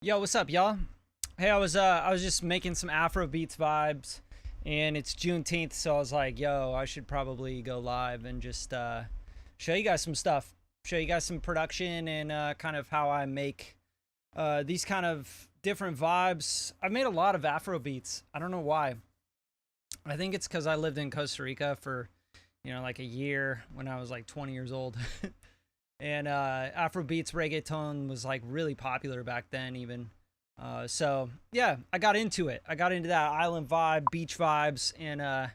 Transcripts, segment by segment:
Yo, what's up, y'all? Hey, I was just making some Afrobeats vibes, and it's Juneteenth, so I was like, yo, I should probably go live and just show you guys some stuff, show you guys some production and kind of how I make these kind of different vibes. I've made a lot of Afrobeats. I don't know why. I think it's because I lived in Costa Rica for, like a year when I was like 20 years old. And Afrobeats reggaeton was like really popular back then even. So yeah, I got into it. I got into that island vibe, beach vibes, and I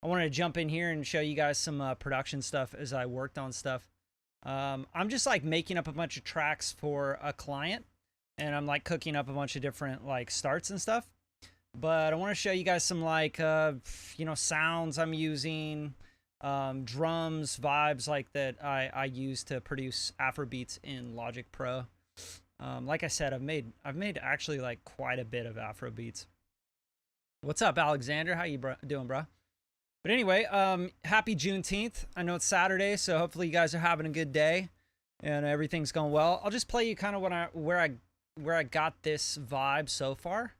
wanted to jump in here and show you guys some production stuff as I worked on stuff. I'm just like making up a bunch of tracks for a client, and I'm like cooking up a bunch of different like starts and stuff. But I want to show you guys some like sounds I'm using, drums, vibes like that I use to produce Afrobeats in Logic Pro. Like I said, I've made actually like quite a bit of Afrobeats. What's up, Alexander? How you doing, bro? But anyway, happy Juneteenth. I know it's Saturday, so hopefully you guys are having a good day and everything's going well. I'll just play you kind of where I got this vibe so far.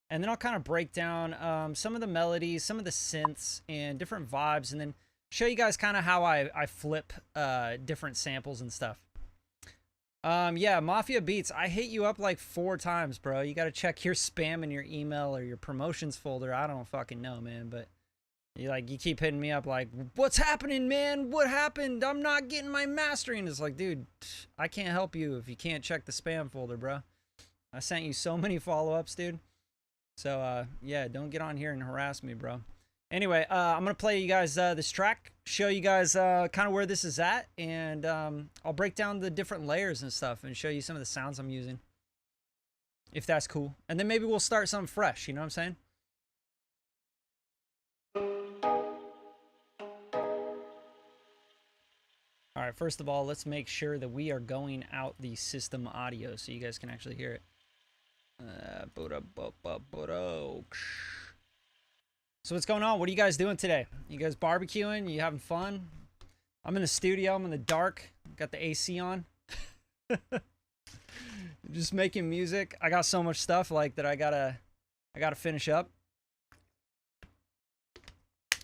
And then I'll kind of break down some of the melodies, some of the synths, and different vibes, and then show you guys kind of how I flip different samples and stuff. Yeah, Mafia Beats, I hit you up like 4 times, bro. You got to check your spam in your email or your promotions folder. I don't fucking know, man, but you keep hitting me up like, what's happening, man? What happened? I'm not getting my mastering. It's like, dude, I can't help you if you can't check the spam folder, bro. I sent you so many follow-ups, dude. So, yeah, don't get on here and harass me, bro. Anyway, I'm going to play you guys this track, show you guys kind of where this is at, and I'll break down the different layers and stuff and show you some of the sounds I'm using, if that's cool. And then maybe we'll start something fresh, you know what I'm saying? All right, first of all, let's make sure that we are going out the system audio so you guys can actually hear it. So what's going on? What are you guys doing today? You guys barbecuing? You having fun? I'm in the studio. I'm in the dark. Got the AC on. Just making music. I got so much stuff like that I gotta finish up.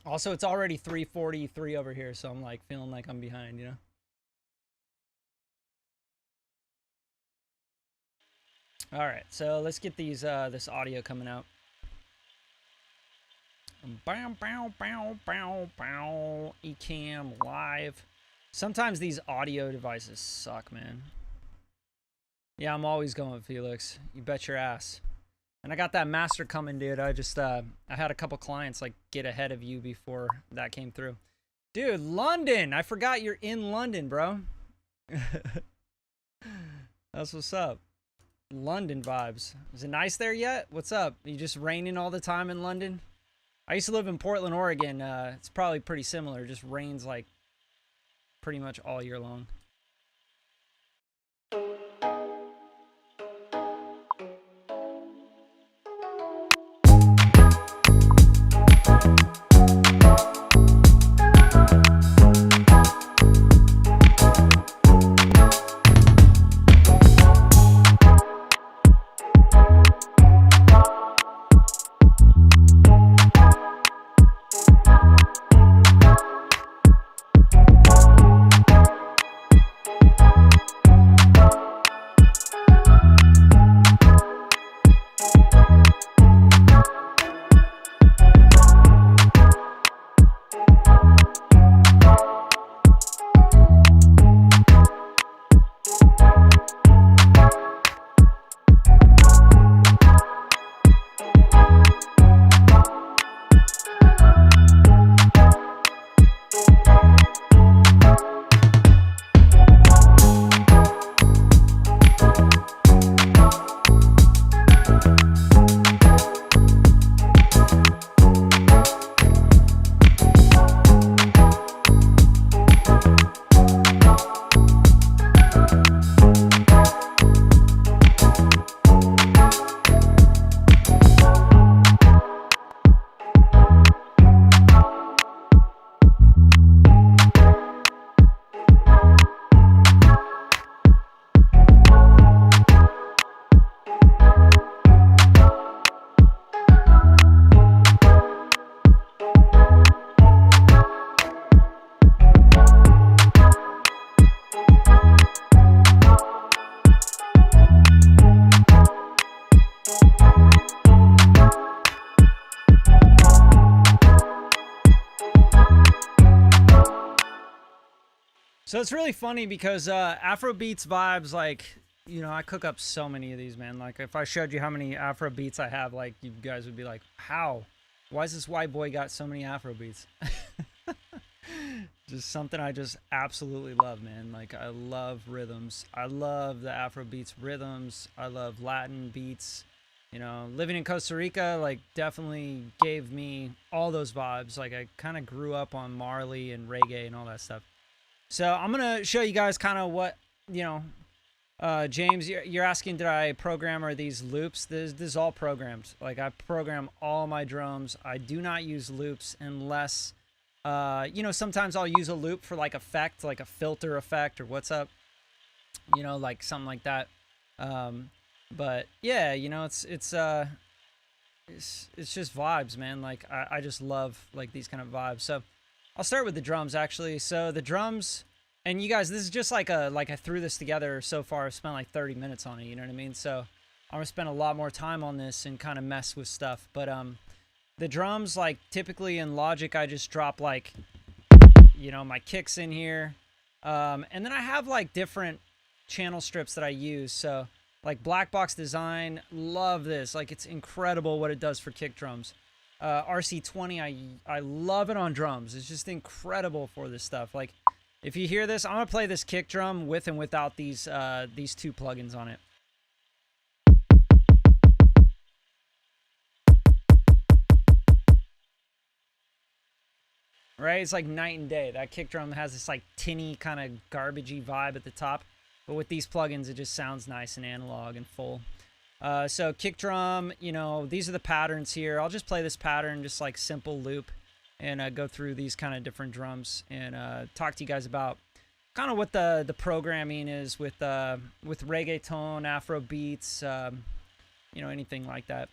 Also, it's already 3:43 over here, so I'm like feeling like I'm behind, you know? All right, so let's get these this audio coming out. Bow, bow, bow, bow, bow. Ecamm live. Sometimes these audio devices suck, man. Yeah, I'm always going with Felix. You bet your ass. And I got that master coming, dude. I just I had a couple clients like get ahead of you before that came through. Dude, London. I forgot you're in London, bro. That's what's up. London vibes. Is it nice there yet? What's up? You just raining all the time in London? I used to live in Portland, Oregon. It's probably pretty similar. It just rains like pretty much all year long. So it's really funny because Afrobeats vibes, like, you know, I cook up so many of these, man. Like, if I showed you how many Afrobeats I have, like, you guys would be like, how? Why is this white boy got so many Afrobeats? Just something I just absolutely love, man. Like, I love rhythms. I love the Afrobeats rhythms. I love Latin beats. You know, living in Costa Rica, like, definitely gave me all those vibes. Like, I kind of grew up on Marley and reggae and all that stuff. So I'm going to show you guys kind of what, you know, James, you're asking, did I program or these loops? This is all programmed. Like, I program all my drums. I do not use loops unless, you know, sometimes I'll use a loop for like effect, like a filter effect or what's up, you know, like something like that. But yeah, you know, it's just vibes, man. Like, I just love like these kind of vibes. So I'll start with the drums actually. So the drums, and you guys, this is just like I threw this together so far. I've spent like 30 minutes on it, you know what I mean? So I'm gonna spend a lot more time on this and kind of mess with stuff. But the drums, like typically in Logic, I just drop like, you know, my kicks in here. And then I have like different channel strips that I use. So like Black Box Design, love this. Like, it's incredible what it does for kick drums. RC20, I love it on drums. It's just incredible for this stuff. Like, if you hear this, I'm gonna play this kick drum with and without these two plugins on it. Right, it's like night and day. That kick drum has this like tinny kind of garbagey vibe at the top, but with these plugins, it just sounds nice and analog and full. So kick drum, you know, these are the patterns here. I'll just play this pattern, just like simple loop, and go through these kind of different drums and talk to you guys about kind of what the programming is with reggaeton, Afro beats, you know, anything like that.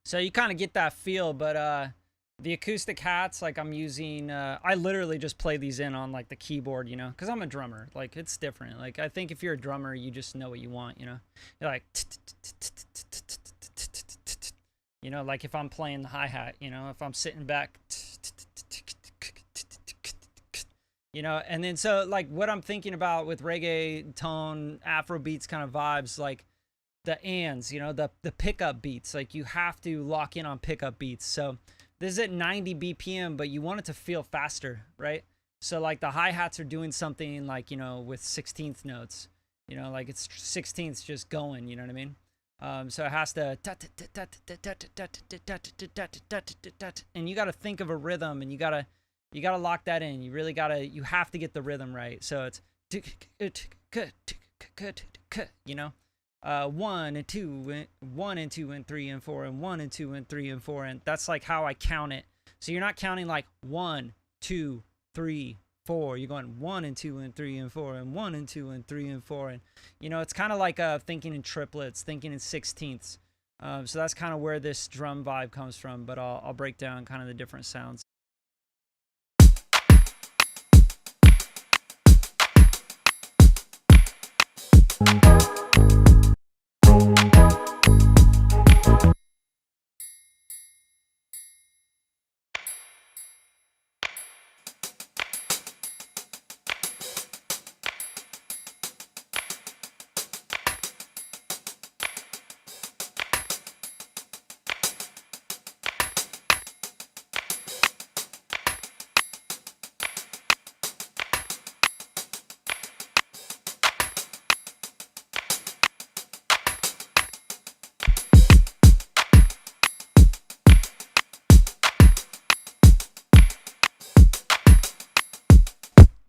So you kind of get that feel, but the acoustic hats, like I'm using, I literally just play these in on like the keyboard, you know, because I'm a drummer. Like, it's different. Like, I think if you're a drummer, you just know what you want, you know. You're like, you know, like if I'm playing the hi-hat, you know, if I'm sitting back, you know, and then so like what I'm thinking about with reggaeton, Afrobeats kind of vibes, like the ands, you know, the pickup beats, like you have to lock in on pickup beats. So this is at 90 BPM, but you want it to feel faster, right? So like the hi-hats are doing something like, you know, with 16th notes, you know, like it's 16ths just going, you know what I mean? So it has to, and you got to think of a rhythm, and you got to lock that in. You really got to, you have to get the rhythm right. So it's, you know, 1 and 2 and 1 and 2 and 3 and 4 and 1 and 2 and 3 and 4, and that's like how I count it. So you're not counting like 1 2 3 4. You're going 1 and 2 and 3 and 4 and 1 and 2 and 3 and 4, and you know, it's kind of like thinking in triplets, thinking in 16ths. So that's kind of where this drum vibe comes from. But I'll break down kind of the different sounds.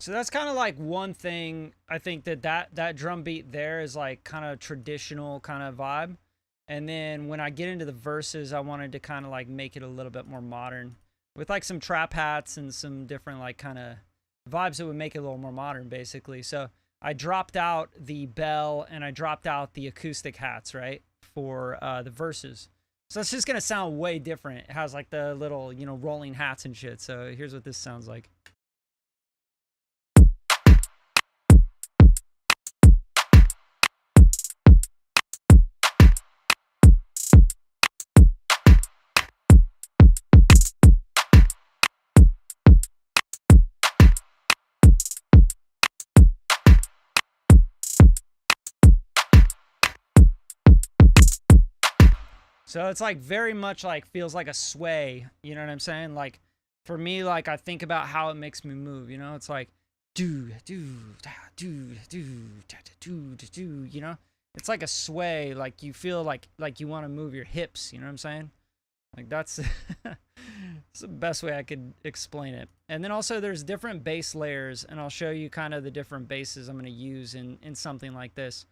So that's kind of like one thing. I think that drum beat there is like kind of traditional kind of vibe. And then when I get into the verses, I wanted to kind of like make it a little bit more modern with like some trap hats and some different like kind of vibes that would make it a little more modern, basically. So I dropped out the bell and I dropped out the acoustic hats, right, for the verses. So it's just gonna sound way different. It has like the little, you know, rolling hats and shit. So here's what this sounds like. So it's like very much like feels like a sway, you know what I'm saying? Like for me, like I think about how it makes me move, you know? It's like do do da, do do da, da, do, you know? It's like a sway, like you feel like you want to move your hips, you know what I'm saying? Like that's that's the best way I could explain it. And then also there's different bass layers, and I'll show you kind of the different basses I'm going to use in something like this.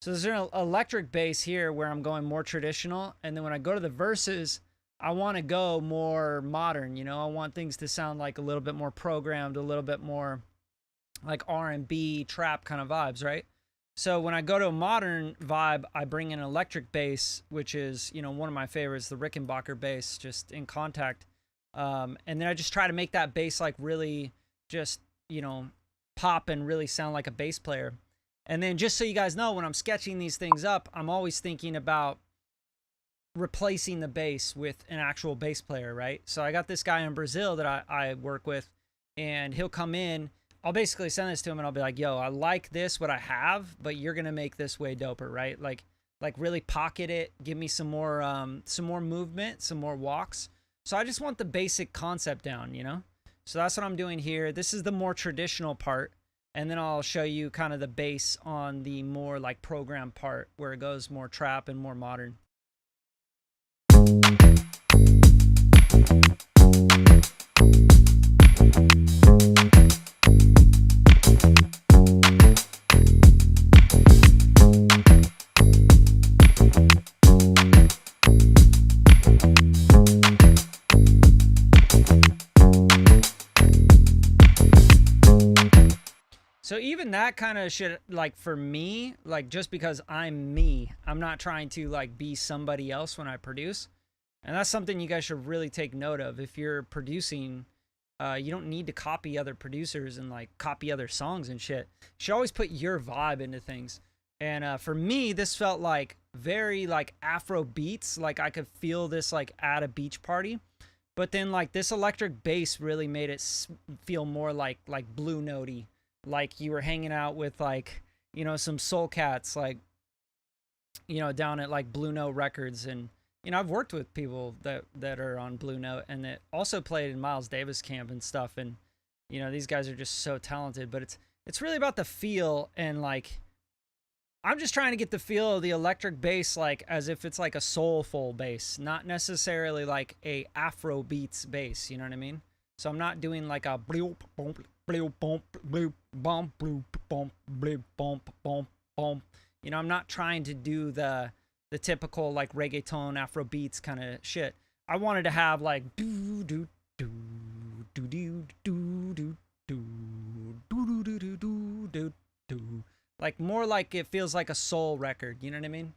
So there's an electric bass here where I'm going more traditional. And then when I go to the verses, I want to go more modern. You know, I want things to sound like a little bit more programmed, a little bit more like R&B, trap kind of vibes, right? So when I go to a modern vibe, I bring in an electric bass, which is, you know, one of my favorites, the Rickenbacker bass, just in Contact. And then I just try to make that bass like really just, you know, pop and really sound like a bass player. And then just so you guys know, when I'm sketching these things up, I'm always thinking about replacing the bass with an actual bass player, right? So I got this guy in Brazil that I work with, and he'll come in. I'll basically send this to him, and I'll be like, yo, I like this, what I have, but you're going to make this way doper, right? Like really pocket it, give me some more movement, some more walks. So I just want the basic concept down, you know? So that's what I'm doing here. This is the more traditional part. And then I'll show you kind of the bass on the more like program part where it goes more trap and more modern. So even that kind of shit, like for me, like just because I'm me, I'm not trying to like be somebody else when I produce. And that's something you guys should really take note of. If you're producing, you don't need to copy other producers and like copy other songs and shit. You should always put your vibe into things. And for me, this felt like very like Afrobeats. Like I could feel this like at a beach party. But then like this electric bass really made it feel more like Blue Note-y. Like you were hanging out with like, you know, some soul cats, like, you know, down at like Blue Note Records. And, you know, I've worked with people that are on Blue Note and that also played in Miles Davis camp and stuff. And, you know, these guys are just so talented, but it's really about the feel. And like, I'm just trying to get the feel of the electric bass, like as if it's like a soulful bass, not necessarily like a Afrobeats bass. You know what I mean? So I'm not doing like a bloop, boom, bloop, boom, bloop, bump, bloop, bump, bloop, bump, bump, bump. You know, I'm not trying to do the typical like reggaeton Afrobeats kind of shit. I wanted to have like do do do do do do do do do do do do do, like more like it feels like a soul record. You know what I mean?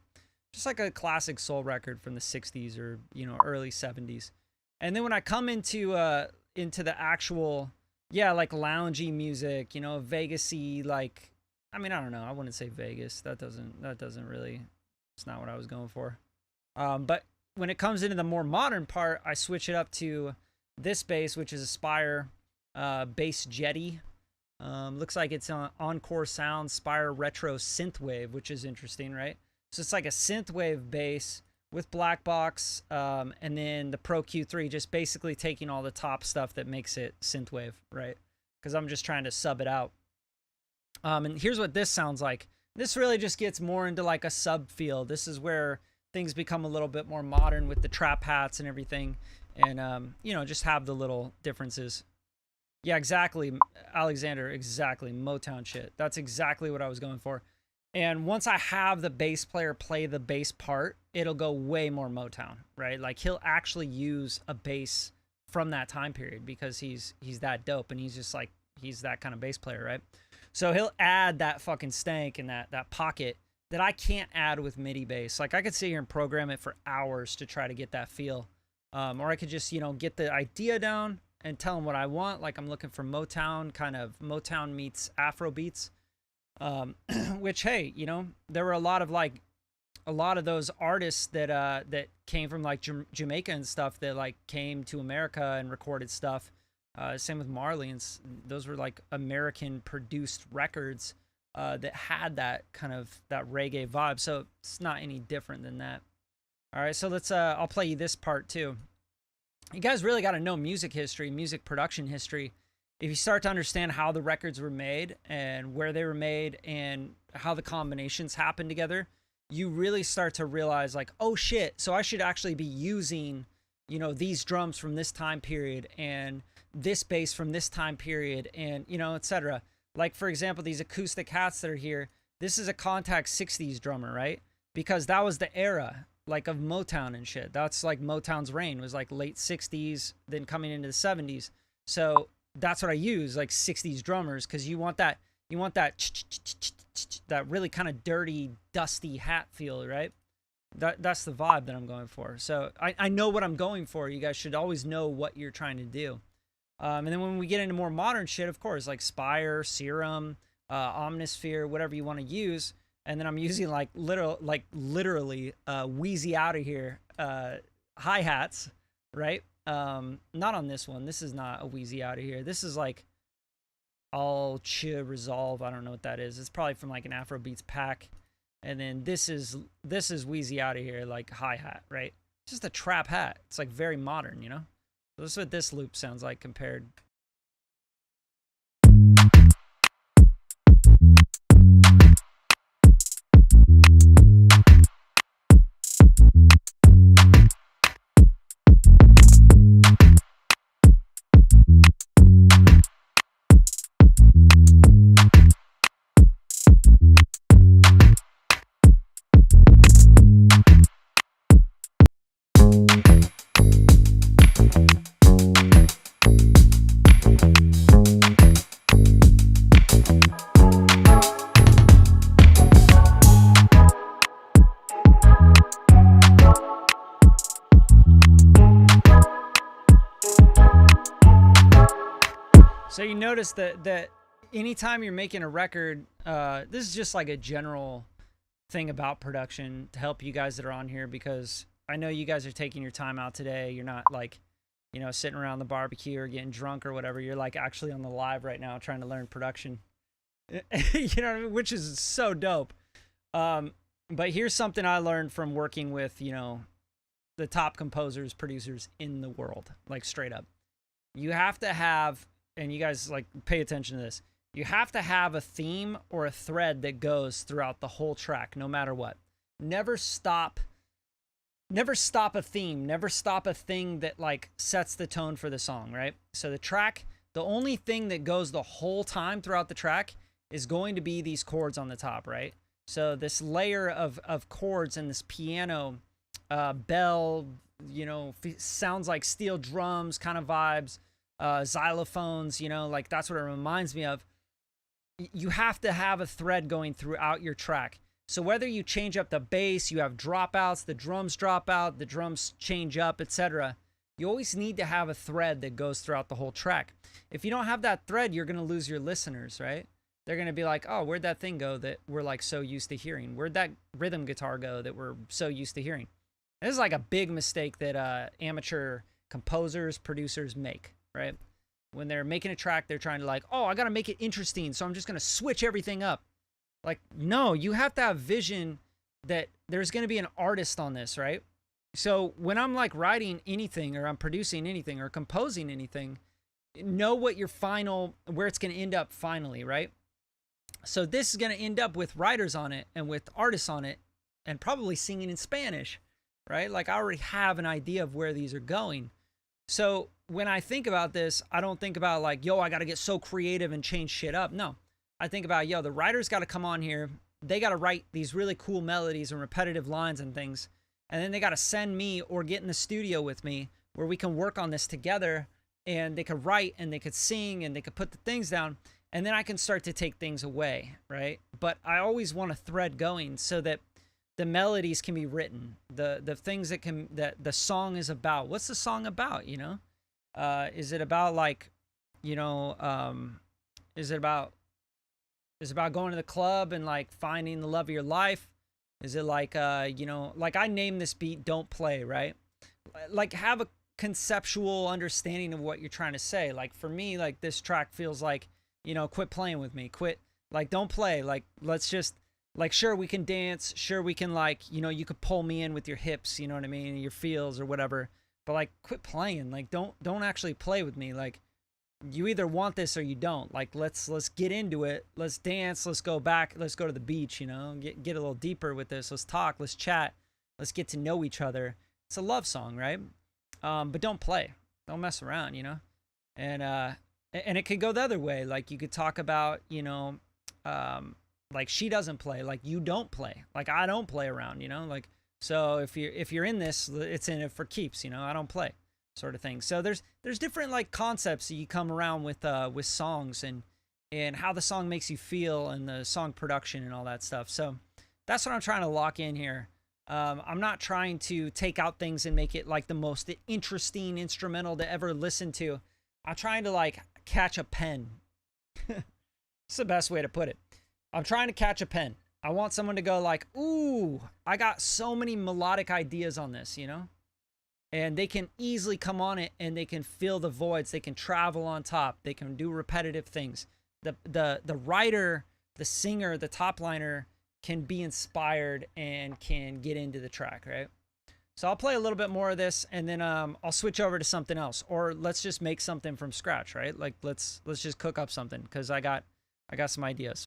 Just like a classic soul record from the 60s or, you know, early 70s. And then when I come into the actual, yeah, like loungy music, you know, Vegas-y, like, I mean, I don't know, I wouldn't say Vegas. That doesn't really, it's not what I was going for. But when it comes into the more modern part, I switch it up to this bass, which is a Spire Bass Jetty. Looks like it's on Encore Sound Spire Retro Synthwave, which is interesting, right? So it's like a synthwave bass with black box, and then the Pro Q3 just basically taking all the top stuff that makes it synthwave, right? Because I'm just trying to sub it out. And here's what this sounds like. This really just gets more into like a sub feel. This is where things become a little bit more modern with the trap hats and everything, and you know, just have the little differences. Yeah, exactly, Alexander, exactly, Motown shit. That's exactly what I was going for. And once I have the bass player play the bass part, it'll go way more Motown, right? Like he'll actually use a bass from that time period because he's that dope, and he's just like he's that kind of bass player, right? So he'll add that fucking stank and that pocket that I can't add with MIDI bass. Like I could sit here and program it for hours to try to get that feel. Or I could just, you know, get the idea down and tell him what I want. Like I'm looking for Motown, kind of Motown meets Afrobeats. Which, hey, you know, there were a lot of those artists that that came from like Jamaica and stuff that like came to America and recorded stuff. Same with Marley, and those were like American produced records that had that kind of that reggae vibe. So it's not any different than that. All right, so let's I'll play you this part too. You guys really got to know music history, music production history. If you start to understand how the records were made and where they were made and how the combinations happen together, you really start to realize like, oh shit, so I should actually be using, you know, these drums from this time period and this bass from this time period and, you know, etc. Like, for example, these acoustic hats that are here, this is a Contact 60s drummer, right? Because that was the era, like, of Motown and shit. That's like Motown's reign was like late 60s, then coming into the 70s. So that's what I use, like 60s drummers, because you want that that really kind of dirty, dusty hat feel, right? That's the vibe that I'm going for. So I know what I'm going for. You guys should always know what you're trying to do. And then when we get into more modern shit, of course, like Spire, Serum, Omnisphere, whatever you want to use. And then I'm using like literally Wheezy out of here hi-hats, right? Not on this one. This is not a Wheezy out of here. This is like All Chi Resolve. I don't know what that is. It's probably from like an Afrobeats pack. And then this is Wheezy out of here, like hi-hat, right? It's just a trap hat. It's like very modern, you know? So this is what this loop sounds like compared. So you notice that anytime you're making a record, this is just like a general thing about production to help you guys that are on here, because I know you guys are taking your time out today. You're not like, you know, sitting around the barbecue or getting drunk or whatever. You're like actually on the live right now trying to learn production. You know what I mean? Which is so dope. But here's something I learned from working with, you know, the top composers, producers in the world, like straight up. You have to have, and you guys like pay attention to this, you have to have a theme or a thread that goes throughout the whole track, no matter what. Never stop a theme, never stop a thing that like sets the tone for the song, right? So the track, the only thing that goes the whole time throughout the track is going to be these chords on the top, right? So this layer of chords and this piano, bell, you know, sounds like steel drums kind of vibes, xylophones, you know, like that's what it reminds me of. You have to have a thread going throughout your track. So whether you change up the bass, you have dropouts, the drums drop out, the drums change up, etc., you always need to have a thread that goes throughout the whole track. If you don't have that thread, you're going to lose your listeners, right? They're going to be like, oh, where'd that thing go that we're like so used to hearing? Where'd that rhythm guitar go that we're so used to hearing? This is like a big mistake that amateur composers, producers make, right? When they're making a track, they're trying to like, oh, I got to make it interesting, so I'm just going to switch everything up. Like, no, you have to have vision that there's going to be an artist on this, right? So when I'm like writing anything or I'm producing anything or composing anything, know what your final, where it's going to end up finally, right? So this is going to end up with writers on it and with artists on it and probably singing in Spanish, right? Like I already have an idea of where these are going. So when I think about this, I don't think about like, yo, I got to get so creative and change shit up. No, I think about, yo, the writers got to come on here. They got to write these really cool melodies and repetitive lines and things. And then they got to send me or get in the studio with me where we can work on this together and they could write and they could sing and they could put the things down, and then I can start to take things away, right? But I always want a thread going so that the melodies can be written, the things that the song is about. What's the song about, you know? Is it about like, you know, is it about going to the club and like finding the love of your life? Is it like, you know, like I named this beat Don't Play, right? Like have a conceptual understanding of what you're trying to say. Like for me, like this track feels like, you know, quit playing with me, quit, like don't play, like let's just, like sure we can dance, sure we can, like, you know, you could pull me in with your hips, you know what I mean, your feels or whatever, but like quit playing, like don't actually play with me. Like you either want this or you don't. Like let's get into it, let's dance, let's go back, let's go to the beach, you know, get a little deeper with this, let's talk, let's chat, let's get to know each other. It's a love song, right? But don't play, don't mess around, you know. And it could go the other way. Like you could talk about, you know, like she doesn't play, like you don't play, like I don't play around, you know. Like so if you're in this, it's in it for keeps, you know. I don't play, sort of thing. So there's different like concepts that you come around with songs, and how the song makes you feel and the song production and all that stuff. So that's what I'm trying to lock in here. I'm not trying to take out things and make it like the most interesting instrumental to ever listen to. I'm trying to like catch a pen. It's the best way to put it. I'm trying to catch a pen. I want someone to go like, ooh, I got so many melodic ideas on this, you know? And they can easily come on it and they can fill the voids. They can travel on top. They can do repetitive things. The writer, the singer, the top liner can be inspired and can get into the track, right? So I'll play a little bit more of this, and then I'll switch over to something else, or let's just make something from scratch, right? Like let's just cook up something, because I got some ideas.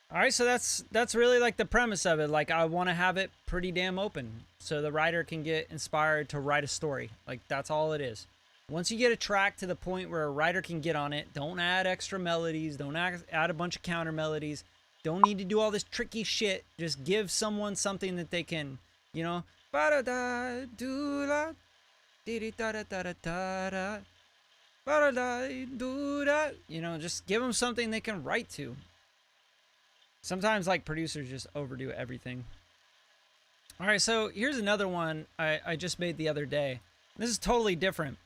All right, so that's really like the premise of it. Like I want to have it pretty damn open so the writer can get inspired to write a story. Like that's all it is. Once you get a track to the point where a writer can get on it, don't add extra melodies, don't add a bunch of counter melodies, don't need to do all this tricky shit. Just give someone something that they can, you know, you know, just give them something they can write to. Sometimes like producers just overdo everything. All right, so here's another one I just made the other day. This is totally different,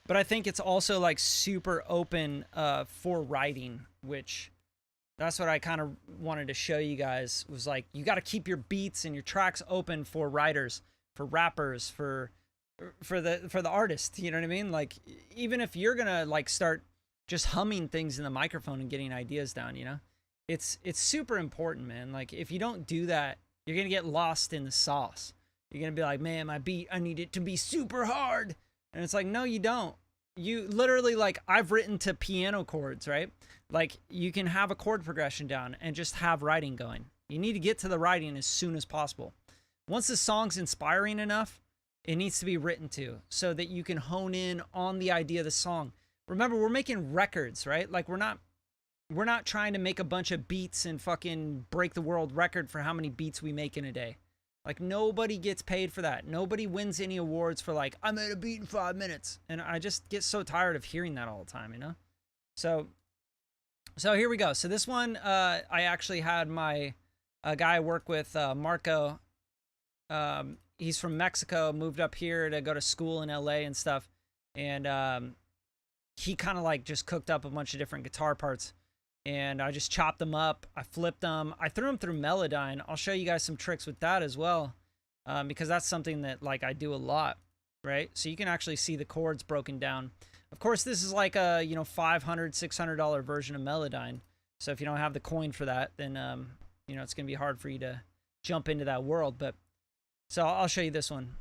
but I think it's also like super open for writing, which that's what I kind of wanted to show you guys, was like you got to keep your beats and your tracks open for writers, for rappers, for the artist, you know what I mean? Like even if you're going to like start just humming things in the microphone and getting ideas down, you know? It's super important, man. Like if you don't do that, you're going to get lost in the sauce. You're going to be like, man, my beat, I need it to be super hard. And it's like, no, you don't. You literally, like, I've written to piano chords, right? Like you can have a chord progression down and just have writing going. You need to get to the writing as soon as possible. Once the song's inspiring enough, it needs to be written to so that you can hone in on the idea of the song. Remember, we're making records, right? Like we're not trying to make a bunch of beats and fucking break the world record for how many beats we make in a day. Like nobody gets paid for that. Nobody wins any awards for like, I made a beat in 5 minutes. And I just get so tired of hearing that all the time, you know? So here we go. So this one, I actually had my guy I work with, Marco. He's from Mexico, moved up here to go to school in LA and stuff. and he kind of like just cooked up a bunch of different guitar parts, and I just chopped them up. I flipped them. I threw them through Melodyne. I'll show you guys some tricks with that as well, because that's something that like I do a lot, right? So you can actually see the chords broken down. Of course, this is like a, you know, $500, $600 version of Melodyne. So if you don't have the coin for that, then, you know, it's going to be hard for you to jump into that world. But so I'll show you this one.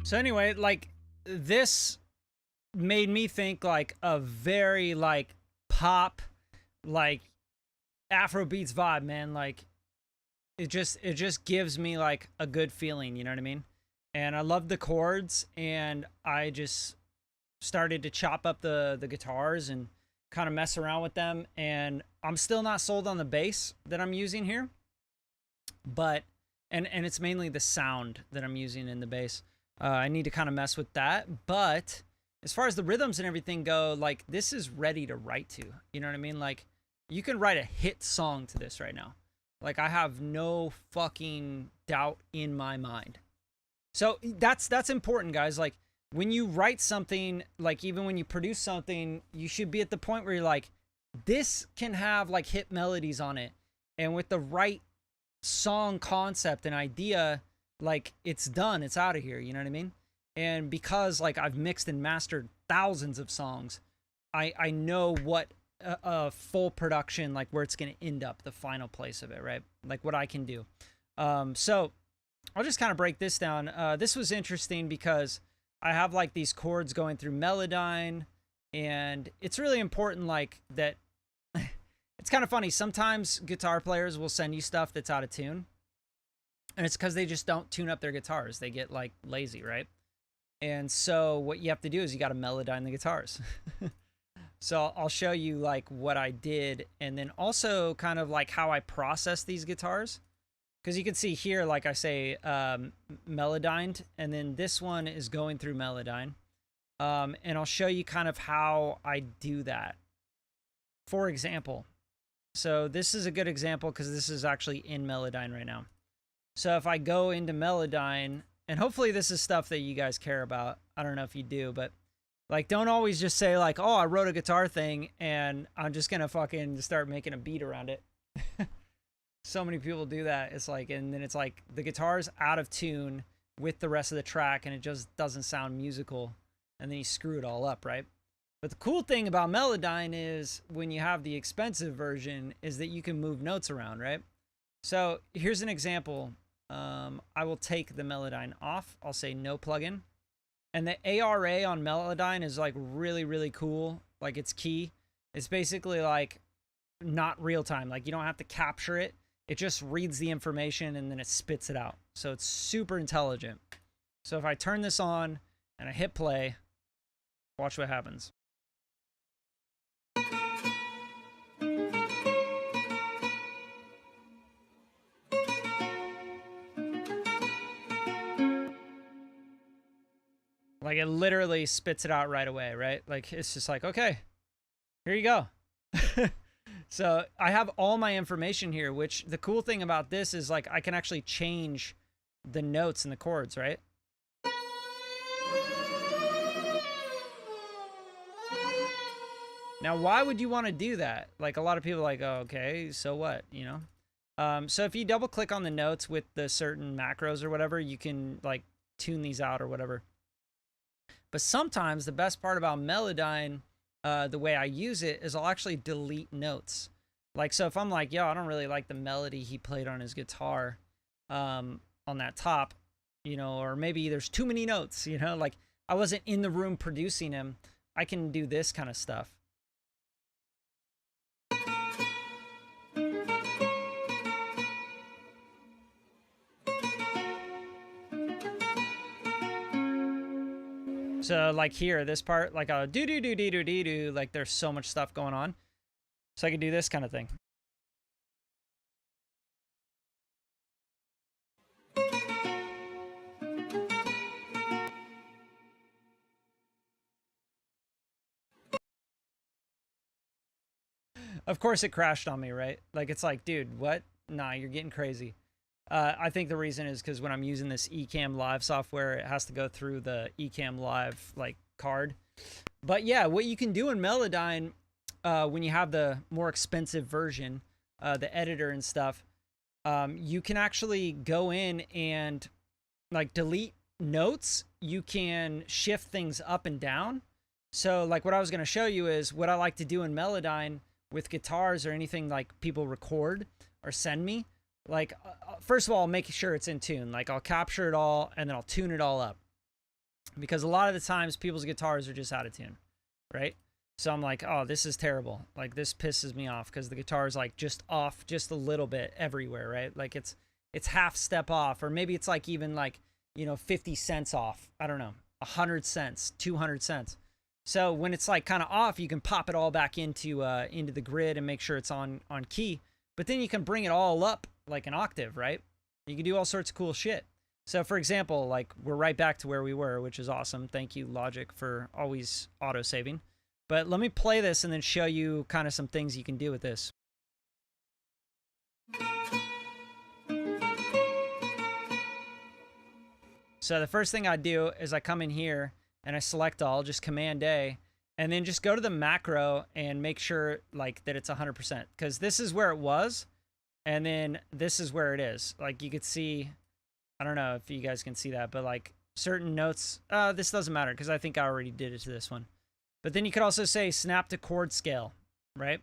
So anyway, like this made me think like a very like pop, like Afrobeats vibe, man. Like it just gives me like a good feeling, you know what I mean? And I love the chords, and I just started to chop up the guitars and kind of mess around with them. And I'm still not sold on the bass that I'm using here, but and it's mainly the sound that I'm using in the bass. I need to kind of mess with that. But as far as the rhythms and everything go, like this is ready to write to. You know what I mean? Like you can write a hit song to this right now. Like I have no fucking doubt in my mind. So that's important, guys. Like when you write something, like even when you produce something, you should be at the point where you're like, this can have like hit melodies on it. And with the right song concept and idea, like it's done, it's out of here, you know what I mean? And because like I've mixed and mastered thousands of songs, I know what a full production, like where it's going to end up, the final place of it, right? Like what I can do. So I'll just kind of break this down. This was interesting because I have like these chords going through Melodyne, and it's really important like that. It's kind of funny. Sometimes guitar players will send you stuff that's out of tune, and it's because they just don't tune up their guitars. They get like lazy, right? And so what you have to do is you got to Melodyne the guitars. So I'll show you like what I did, and then also kind of like how I process these guitars. Because you can see here, like I say, Melodyned, and then this one is going through Melodyne. And I'll show you kind of how I do that. For example, so this is a good example because this is actually in Melodyne right now. So if I go into Melodyne, and hopefully this is stuff that you guys care about. I don't know if you do, but like don't always just say like, oh, I wrote a guitar thing and I'm just going to fucking start making a beat around it. So many people do that. It's like, and then it's like the guitar's out of tune with the rest of the track and it just doesn't sound musical. And then you screw it all up, right? But the cool thing about Melodyne is when you have the expensive version is that you can move notes around, right? So here's an example. I will take the Melodyne off. I'll say no plugin. And the ARA on Melodyne is like really, really cool. Like it's key. It's basically like not real time. Like you don't have to capture it. It just reads the information and then it spits it out. So it's super intelligent. So if I turn this on and I hit play, watch what happens. Like it literally spits it out right away, right? Like it's just like, okay, here you go. So I have all my information here, which the cool thing about this is like I can actually change the notes and the chords, right? Now, why would you want to do that? Like a lot of people are like, oh, okay, so what, you know? So if you double click on the notes with the certain macros or whatever, you can like tune these out or whatever. But sometimes the best part about Melodyne, the way I use it, is I'll actually delete notes. Like, so if I'm like, yo, I don't really like the melody he played on his guitar on that top, you know, or maybe there's too many notes, you know, like I wasn't in the room producing him, I can do this kind of stuff. So like here, this part, like a do, like there's so much stuff going on. So I can do this kind of thing. Of course it crashed on me, right? Like it's like, dude, what? Nah, you're getting crazy. I think the reason is because when I'm using this Ecamm Live software, it has to go through the Ecamm Live like card. But yeah, what you can do in Melodyne when you have the more expensive version, the editor and stuff, you can actually go in and like delete notes. You can shift things up and down. So like what I was going to show you is what I like to do in Melodyne with guitars or anything like people record or send me. Like, first of all, I'll make sure it's in tune. Like, I'll capture it all, and then I'll tune it all up. Because a lot of the times, people's guitars are just out of tune, right? So I'm like, oh, this is terrible. Like, this pisses me off, because the guitar is, like, just off just a little bit everywhere, right? Like, it's half step off, or maybe it's, like, even, like, you know, 50 cents off. I don't know, 100 cents, 200 cents. So when it's, like, kind of off, you can pop it all back into the grid and make sure it's on key. But then you can bring it all up like an octave, right? You can do all sorts of cool shit. So for example, like we're right back to where we were, which is awesome. Thank you, Logic, for always auto-saving. But let me play this and then show you kind of some things you can do with this. So the first thing I do is I come in here and I select all, just Command A, and then just go to the macro and make sure like that it's 100%, because this is where it was. And then this is where it is. Like you could see, I don't know if you guys can see that, but like certain notes, this doesn't matter because I think I already did it to this one. But then you could also say snap to chord scale, right?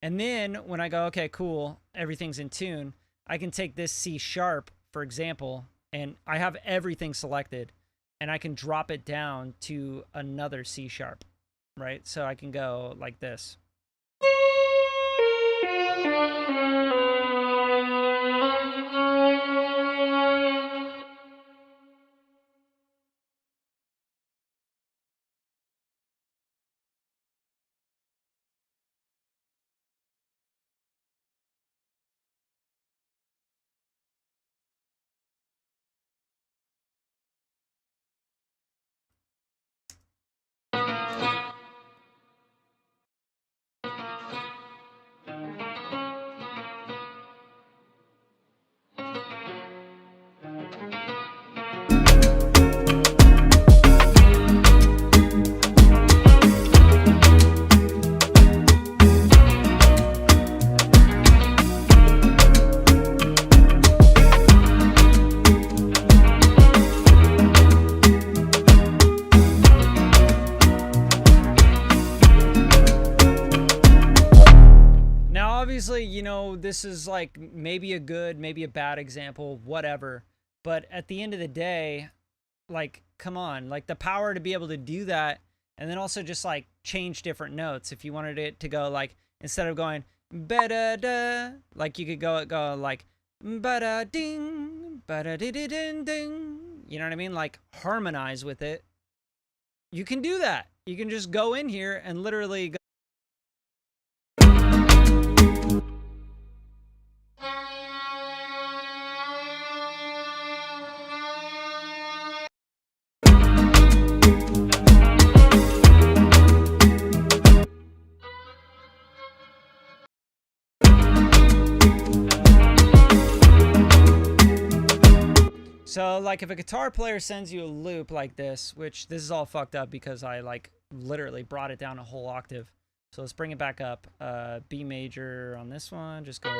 And then when I go, okay, cool, everything's in tune, I can take this C sharp, for example, and I have everything selected, and I can drop it down to another C sharp, right? So I can go like this. Obviously, you know, this is like maybe a good, maybe a bad example, whatever. But at the end of the day, Like, come on, like the power to be able to do that. And then also just like change different notes. If you wanted it to go like, instead of going ba-da-da, like you could go like ba-da-ding, ba-da-di-di-ding-ding. You know what I mean? Like harmonize with it. You can do that. You can just go in here and literally go. So like if a guitar player sends you a loop like this, which this is all fucked up because I like literally brought it down a whole octave. So let's bring it back up. B major on this one, just go.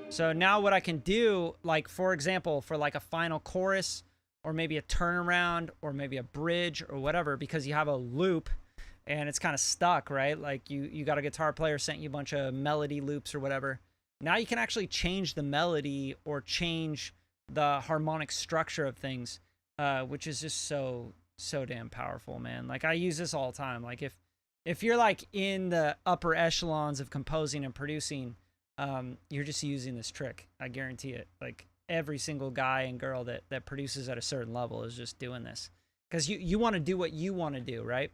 So now what I can do, like for example, for like a final chorus or maybe a turnaround or maybe a bridge or whatever, because you have a loop and it's kind of stuck, right? Like you got a guitar player sent you a bunch of melody loops or whatever. Now you can actually change the melody or change the harmonic structure of things, which is just so damn powerful, man. Like I use this all the time. Like if you're like in the upper echelons of composing and producing, you're just using this trick. I guarantee it. Like every single guy and girl that produces at a certain level is just doing this because you want to do what you want to do, right?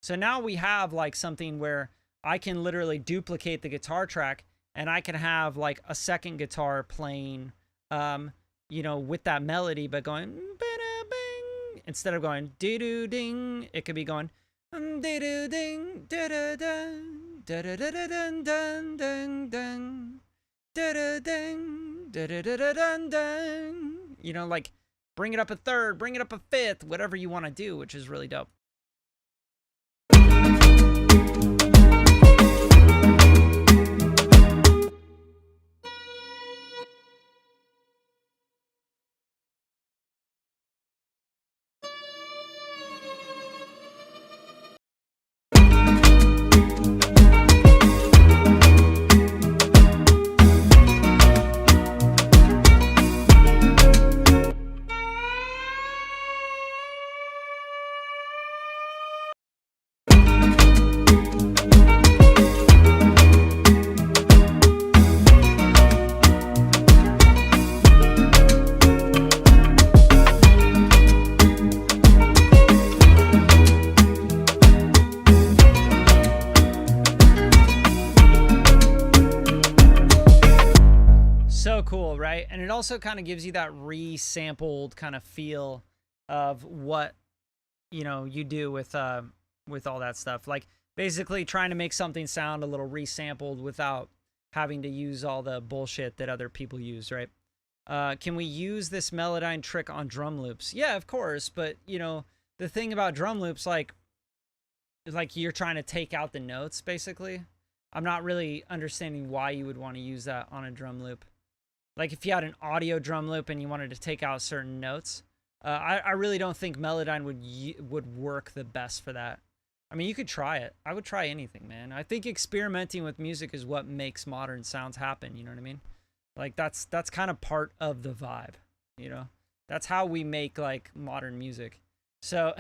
So now we have like something where I can literally duplicate the guitar track and I can have like a second guitar playing, you know, with that melody, but going ba-da-bing instead of going dee-doo-ding. It could be going dee-doo-ding, da-da-dun, da-da-da-dun-dun-dun-dun, da-da-ding, da-da-da-dun-dun. You know, like bring it up a third, bring it up a fifth, whatever you want to do, which is really dope. So cool, right? And it also kind of gives you that resampled kind of feel of what, you know, you do with all that stuff. Like basically trying to make something sound a little resampled without having to use all the bullshit that other people use, right? Can we use this Melodyne trick on drum loops? Yeah, of course. But, you know, the thing about drum loops, like you're trying to take out the notes, basically. I'm not really understanding why you would want to use that on a drum loop. Like if you had an audio drum loop and you wanted to take out certain notes, I really don't think Melodyne would work the best for that. I mean, you could try it. I would try anything, man. I think experimenting with music is what makes modern sounds happen. You know what I mean? Like that's kind of part of the vibe. You know, that's how we make like modern music. So,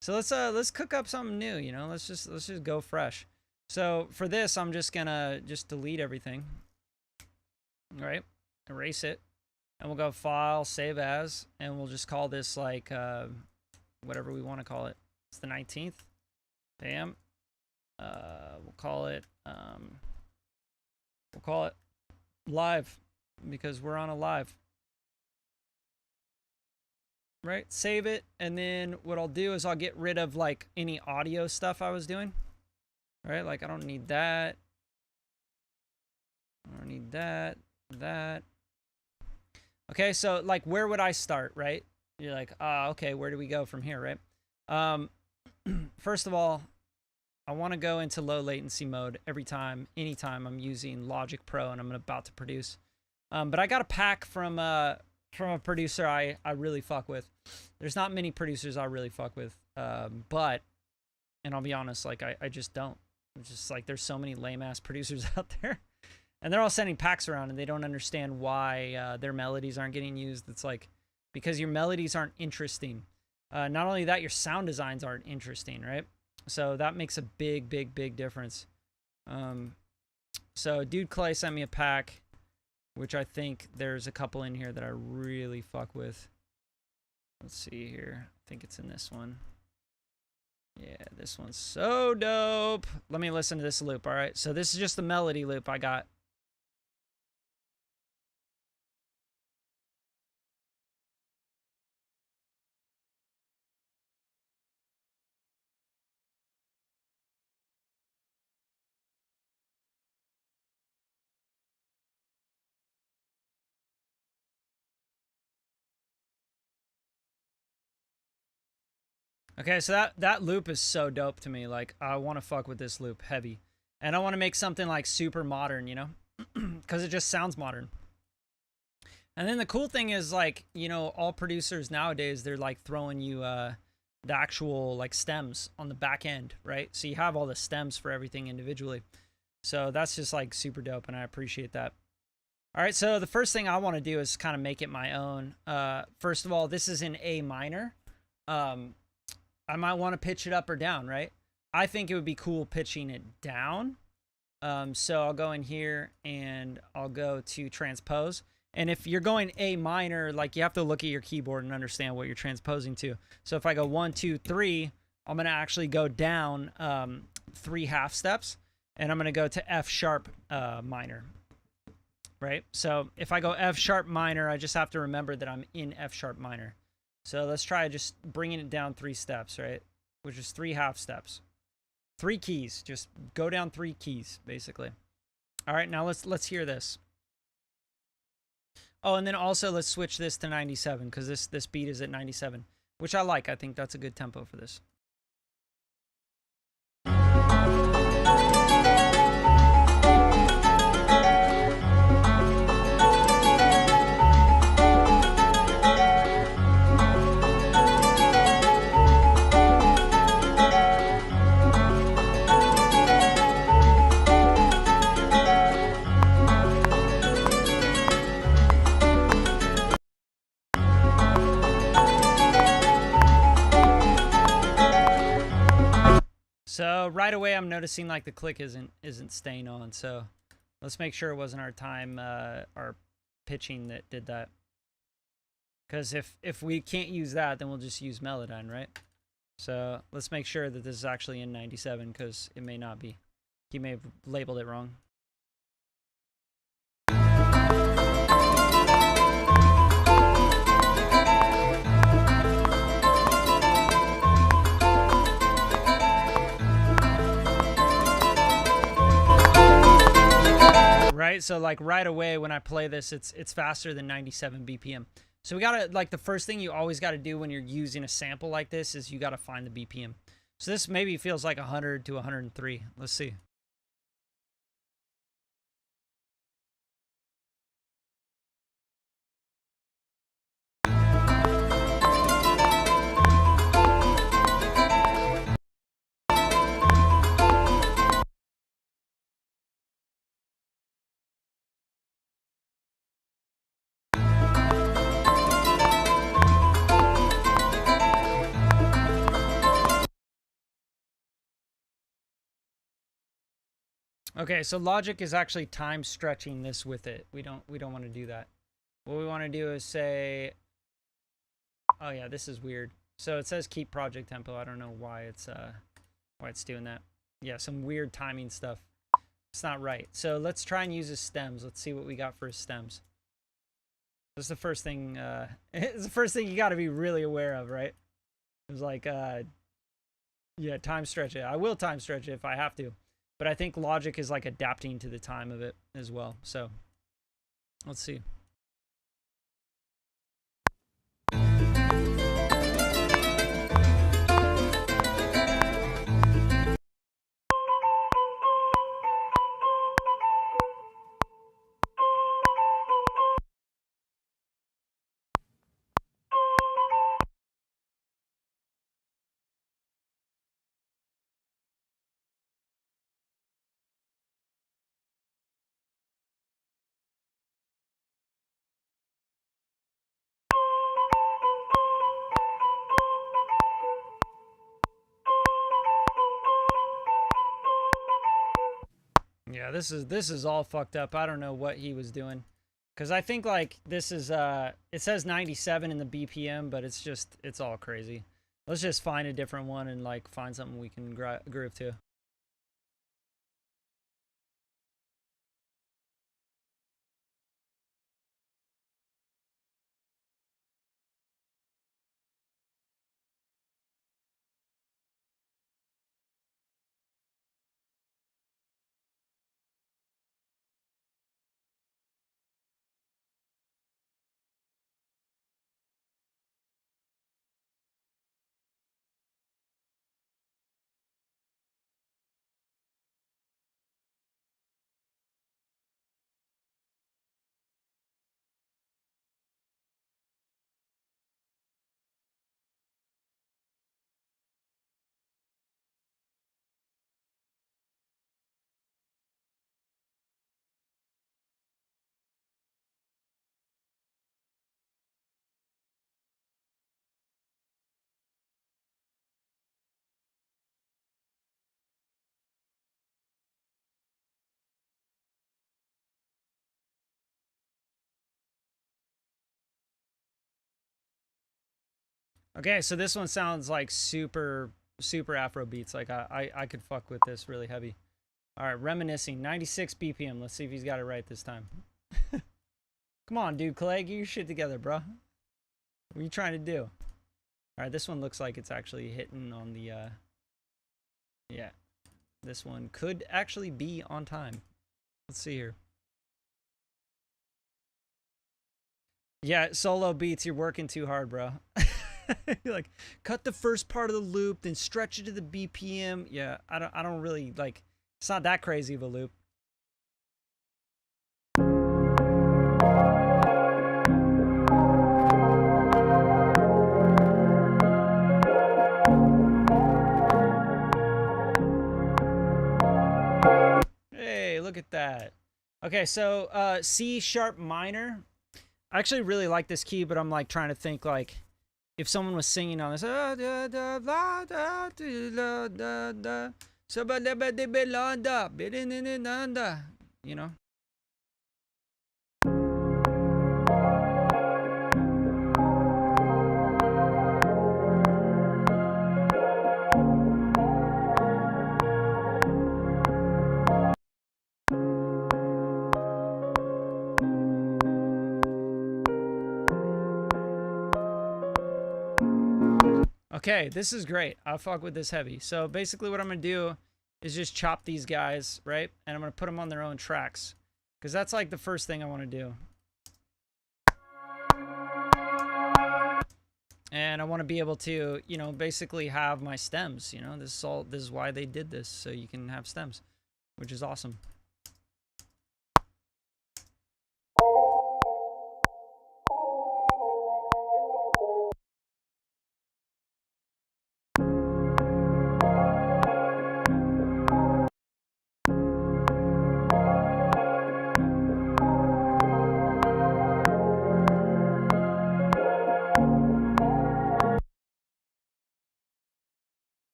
so let's cook up something new. You know, let's just go fresh. So for this, I'm just gonna delete everything. All right. Erase it, and we'll go file, save as, and we'll just call this like whatever we want to call it. It's the 19th. Bam. We'll call it live because we're on a live. Right? Save it, and then what I'll do is I'll get rid of like any audio stuff I was doing. Right? Like I don't need that. I don't need that. Okay, so like where would I start, right? You're like, okay, where do we go from here, right? First of all, I want to go into low latency mode anytime I'm using Logic Pro and I'm about to produce. But I got a pack from a producer I really fuck with. There's not many producers I really fuck with, but, and I'll be honest, like I just don't. It's just like there's so many lame ass producers out there, and they're all sending packs around, and they don't understand why their melodies aren't getting used. It's like because your melodies aren't interesting. Not only that, your sound designs aren't interesting, right? So that makes a big, big, big difference. So Dude Clay sent me a pack, which I think there's a couple in here that I really fuck with. Let's see here. I think it's in this one. Yeah, this one's so dope. Let me listen to this loop, all right? So this is just the melody loop I got. Okay, so that loop is so dope to me. Like, I want to fuck with this loop heavy. And I want to make something like super modern, you know? Because it just sounds modern. And then the cool thing is, like, you know, all producers nowadays, they're like throwing you the actual like stems on the back end, right? So you have all the stems for everything individually. So that's just like super dope, and I appreciate that. All right, so the first thing I want to do is kind of make it my own. First of all, this is in A minor. I might want to pitch it up or down, right? I think it would be cool pitching it down. So I'll go in here and I'll go to transpose. And if you're going A minor, like, you have to look at your keyboard and understand what you're transposing to. So if I go 1, 2, 3, I'm going to actually go down 3 half steps, and I'm going to go to F sharp minor, right? So if I go F sharp minor, I just have to remember that I'm in F sharp minor. So let's try just bringing it down 3 steps, right? Which is 3 half steps. 3 keys. Just go down 3 keys, basically. All right, now let's hear this. Oh, and then also let's switch this to 97, because this beat is at 97, which I like. I think that's a good tempo for this. So right away, I'm noticing like the click isn't staying on. So let's make sure it wasn't our time, our pitching that did that. Because if we can't use that, then we'll just use Melodyne, right? So let's make sure that this is actually in 97, because it may not be. He may have labeled it wrong. Right, so like right away when I play this, it's faster than 97 BPM. So we gotta, like, the first thing you always gotta do when you're using a sample like this is you gotta find the BPM. So this maybe feels like 100 to 103. Let's see. Okay, so Logic is actually time stretching this with it. We don't want to do that. What we want to do is say, oh yeah, this is weird. So it says keep project tempo. I don't know why it's doing that. Yeah, some weird timing stuff. It's not right. So let's try and use his stems. Let's see what we got for his stems. This is the first thing. It's the first thing you got to be really aware of, right? It's like, yeah, time stretch it. I will time stretch it if I have to. But I think Logic is like adapting to the time of it as well. So let's see. Yeah, this is all fucked up. I don't know what he was doing. Cause I think like this is it says 97 in the BPM, but it's all crazy. Let's just find a different one and like find something we can groove to. Okay, so this one sounds like super Afro beats. Like I could fuck with this really heavy. All right, reminiscing, 96 BPM. Let's see if he's got it right this time. Come on, dude, Clay, get your shit together, bro. What are you trying to do? All right, this one looks like it's actually hitting on the yeah. This one could actually be on time. Let's see here. Yeah, solo beats, you're working too hard, bro. You're like, cut the first part of the loop, then stretch it to the BPM. Yeah, I don't really like, it's not that crazy of a loop. Hey, look at that. Okay, so C sharp minor. I actually really like this key, but I'm like trying to think like if someone was singing on this, you know. Okay, this is great. I'll fuck with this heavy. So basically what I'm going to do is just chop these guys, right? And I'm going to put them on their own tracks. Because that's like the first thing I want to do. And I want to be able to, you know, basically have my stems, you know. This is why they did this, so you can have stems, which is awesome.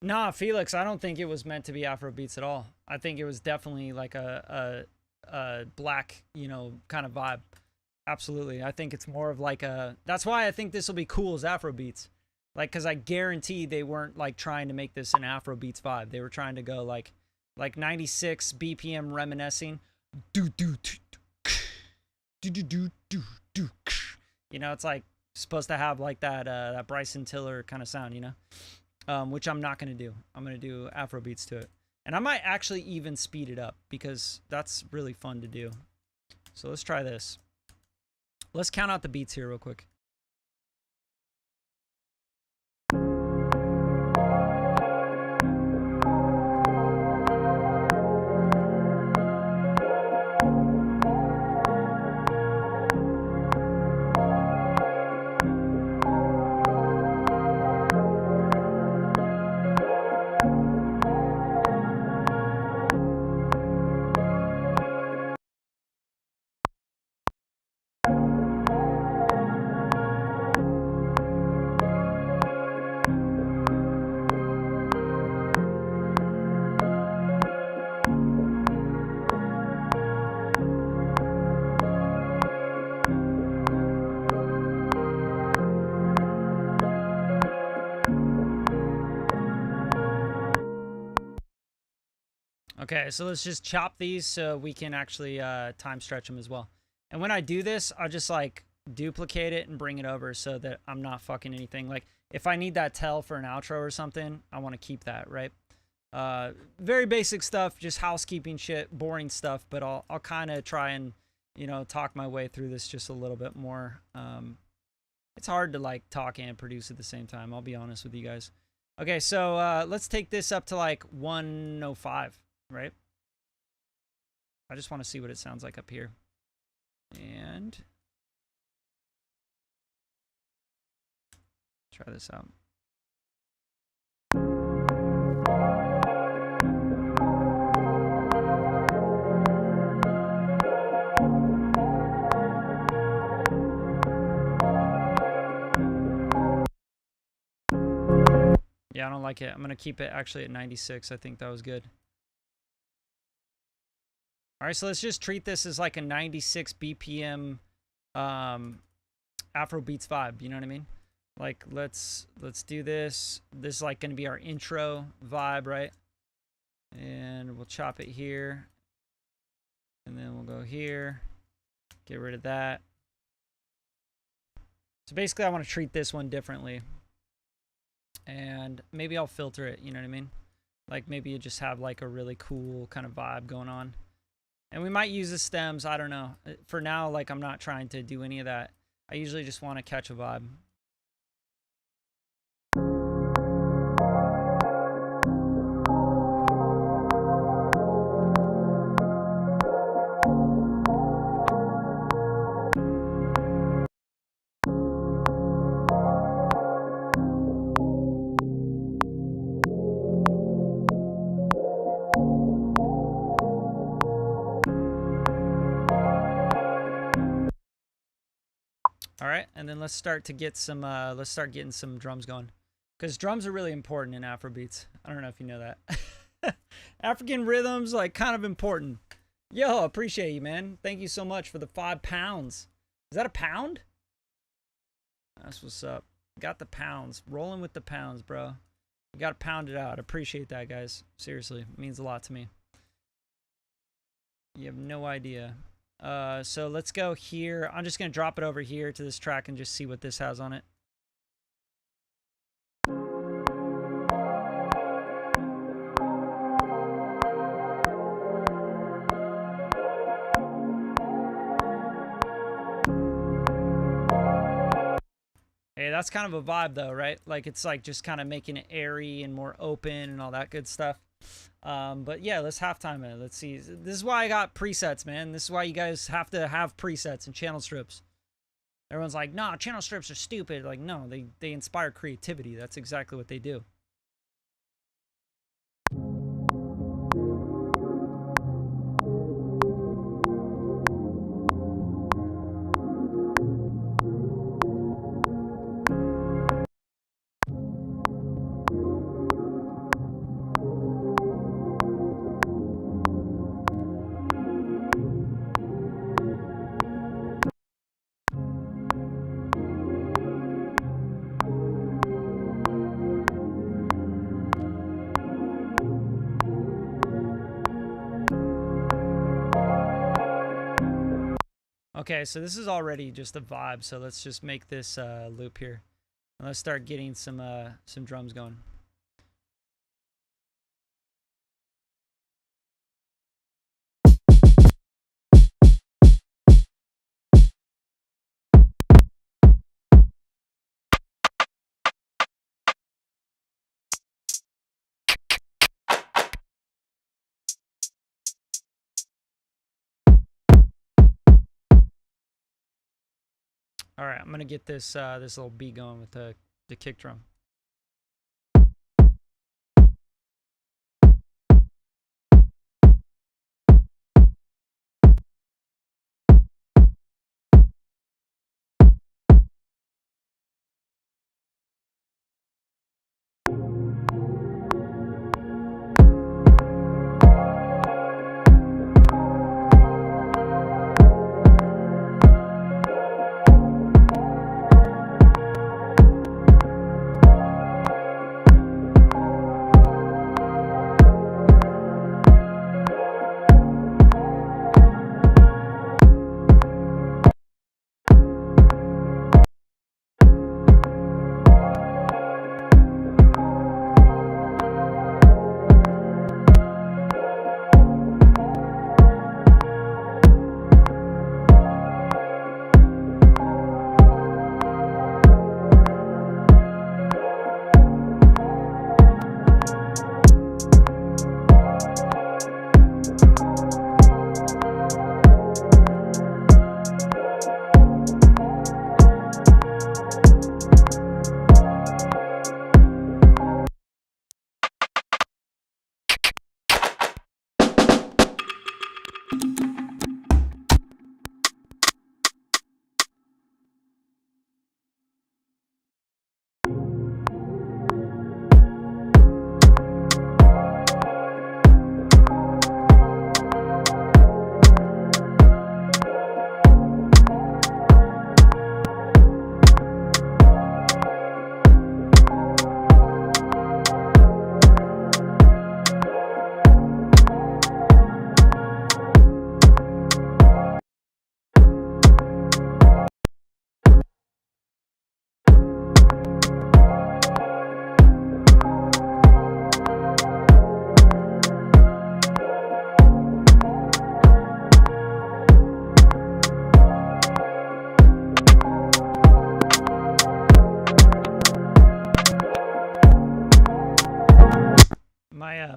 Nah, Felix, I don't think it was meant to be Afrobeats at all. I think it was definitely like a black, you know, kind of vibe. Absolutely. I think it's more of like a... That's why I think this will be cool as Afrobeats. Like, because I guarantee they weren't like trying to make this an Afrobeats vibe. They were trying to go like 96 BPM reminiscing. You know, it's like supposed to have like that Bryson Tiller kind of sound, you know? Which I'm not going to do. I'm going to do Afrobeats to it. And I might actually even speed it up because that's really fun to do. So let's try this. Let's count out the beats here real quick. Okay, so let's just chop these so we can actually time stretch them as well. And when I do this, I'll just like duplicate it and bring it over so that I'm not fucking anything. Like if I need that tell for an outro or something, I want to keep that, right? Very basic stuff, just housekeeping shit, boring stuff, but I'll kind of try and, you know, talk my way through this just a little bit more. It's hard to like talk and produce at the same time, I'll be honest with you guys. Okay, so let's take this up to like 105, right? I just want to see what it sounds like up here. And try this out. Yeah, I don't like it. I'm going to keep it actually at 96. I think that was good. All right, so let's just treat this as like a 96 BPM Afrobeats vibe. You know what I mean? Like, let's do this. This is like going to be our intro vibe, right? And we'll chop it here. And then we'll go here. Get rid of that. So basically, I want to treat this one differently. And maybe I'll filter it, you know what I mean? Like maybe you just have like a really cool kind of vibe going on. And we might use the stems, I don't know. For now, like I'm not trying to do any of that. I usually just want to catch a vibe. All right, and then let's start to get some. Let's start getting some drums going, because drums are really important in Afrobeats. I don't know if you know that. African rhythms like kind of important. Yo, appreciate you, man. Thank you so much for the 5 pounds. Is that a pound? That's what's up. Got the pounds. Rolling with the pounds, bro. You got to pound it out. Appreciate that, guys. Seriously, it means a lot to me. You have no idea. So let's go here. I'm just going to drop it over here to this track and just see what this has on it. Hey, that's kind of a vibe though, right? Like it's like just kind of making it airy and more open and all that good stuff. But yeah, let's halftime it. Let's see. This is why I got presets, man. This is why you guys have to have presets and channel strips. Everyone's like, nah, channel strips are stupid. Like, no, they inspire creativity. That's exactly what they do. Okay, so this is already just a vibe, so let's just make this loop here. And let's start getting some drums going. All right, I'm gonna get this this little beat going with the kick drum.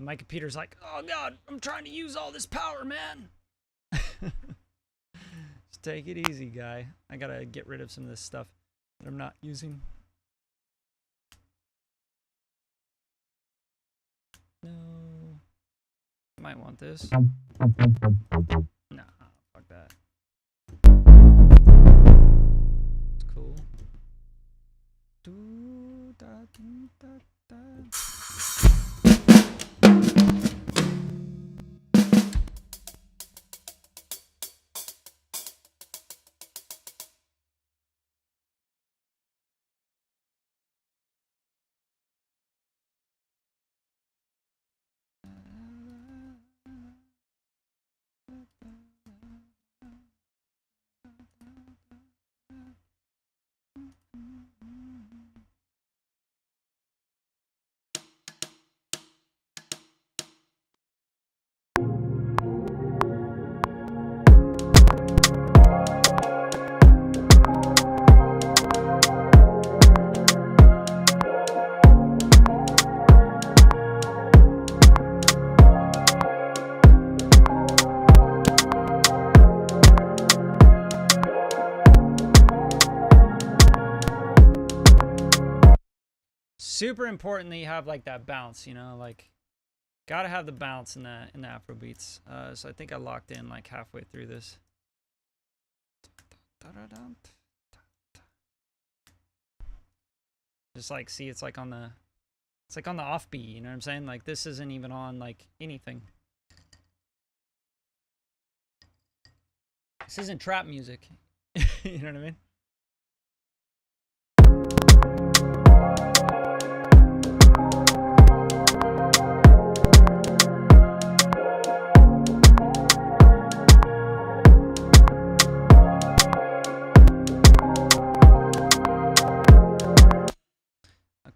my computer's like, oh god, I'm trying to use all this power, man. Just take it easy, guy. I gotta get rid of some of this stuff that I'm not using. No. Might want this. Nah, fuck that. It's cool. Super important that you have like that bounce, you know, like gotta have the bounce in the Afrobeats. So I think I locked in like halfway through this. Just like see, it's like on the offbeat, you know what I'm saying? Like this isn't even on like anything. This isn't trap music. You know what I mean?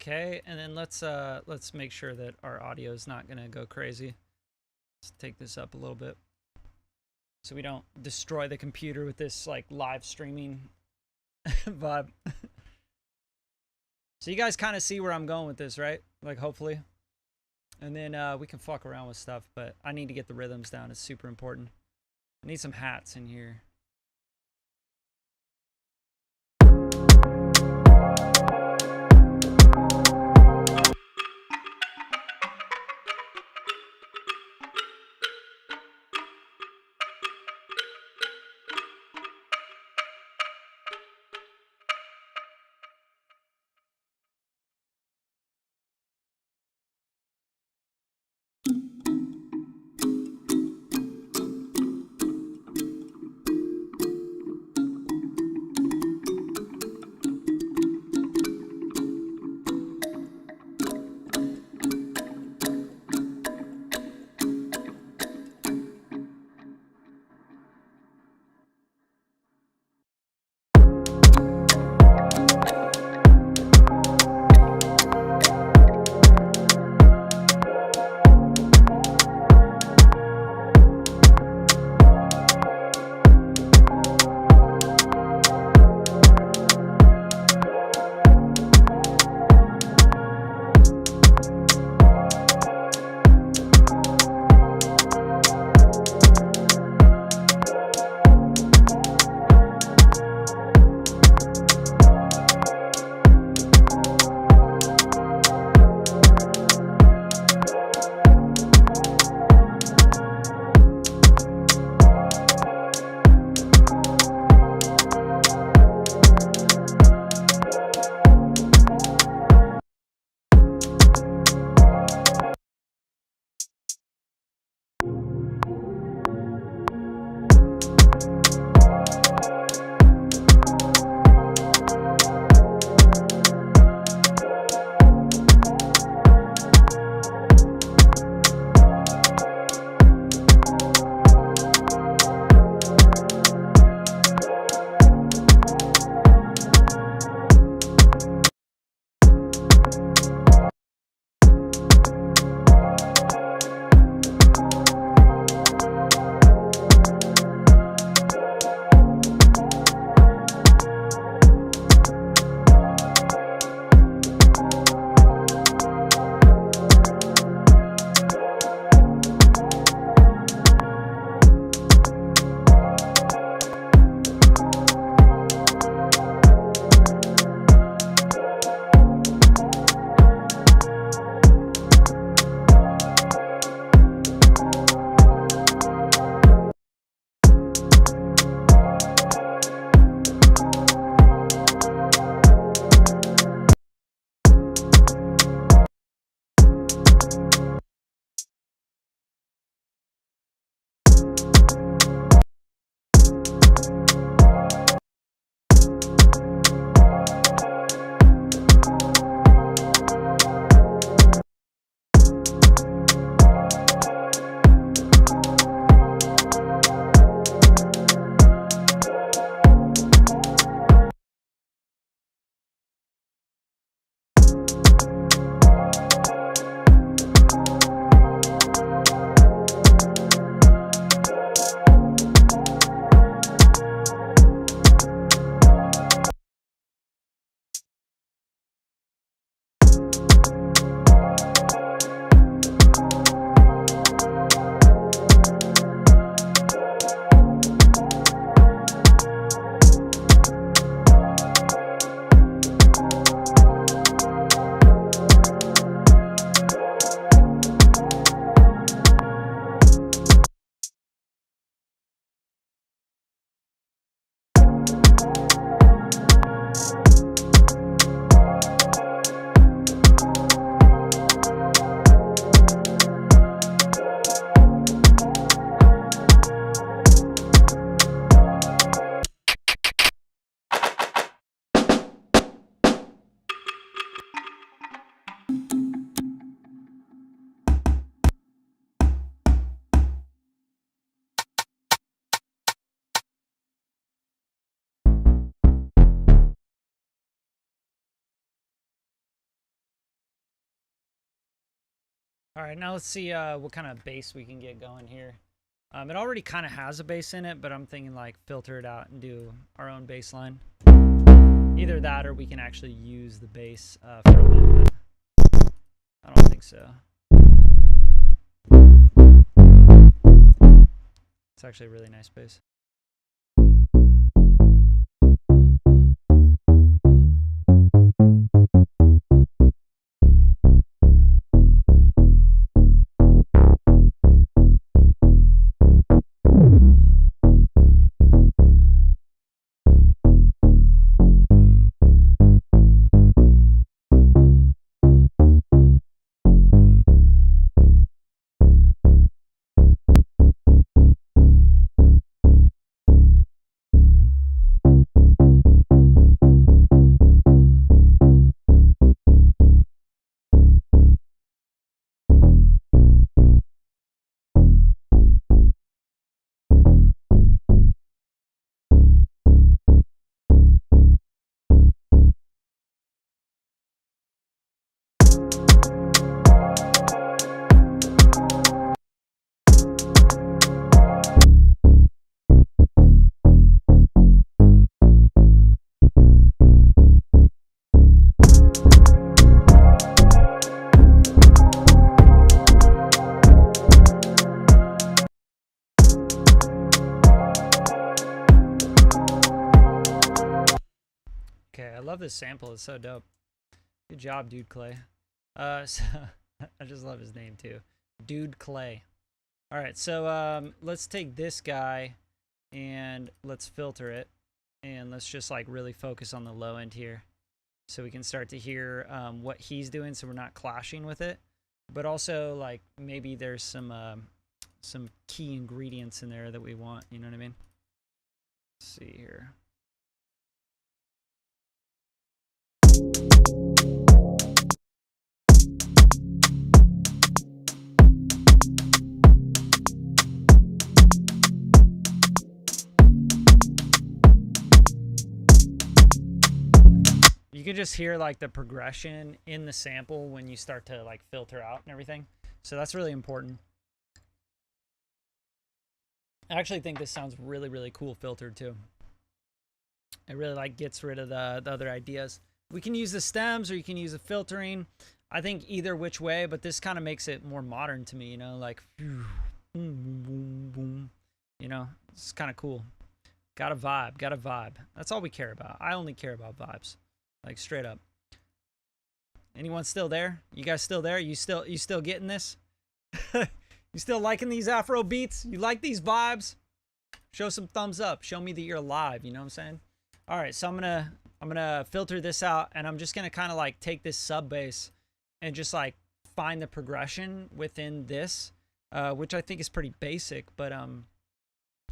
Okay, and then let's make sure that our audio is not gonna go crazy. Let's take this up a little bit so we don't destroy the computer with this like live streaming vibe. So you guys kind of see where I'm going with this, right? Like hopefully. And then we can fuck around with stuff, but I need to get the rhythms down. It's super important. I need some hats in here. All right, now let's see what kind of bass we can get going here. It already kind of has a bass in it, but I'm thinking like filter it out and do our own bass line. Either that or we can actually use the bass from it, but I don't think so. It's actually a really nice bass. Okay, I love this sample. It's so dope. Good job, Dude Clay. So I just love his name too, Dude Clay. All right, so let's take this guy and let's filter it, and let's just like really focus on the low end here, so we can start to hear what he's doing, so we're not clashing with it. But also like maybe there's some key ingredients in there that we want. You know what I mean? Let's see here. You can just hear like the progression in the sample when you start to like filter out and everything. So that's really important. I actually think this sounds really, really cool filtered too. It really like gets rid of the other ideas. We can use the stems or you can use the filtering. I think either which way, but this kind of makes it more modern to me, you know, like, you know, it's kind of cool. Got a vibe. That's all we care about. I only care about vibes. Like straight up. Anyone still there? You guys still there? You still getting this? You still liking these Afro beats? You like these vibes? Show some thumbs up. Show me that you're alive. You know what I'm saying? All right, so I'm gonna filter this out, and I'm just gonna kind of like take this sub bass and just like find the progression within this, which I think is pretty basic. But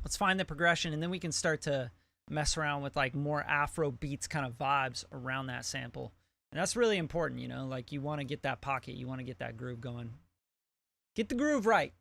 let's find the progression, and then we can start to mess around with like more Afro beats kind of vibes around that sample. And that's really important, you know, like you want to get that pocket, you want to get that groove going. Get the groove right.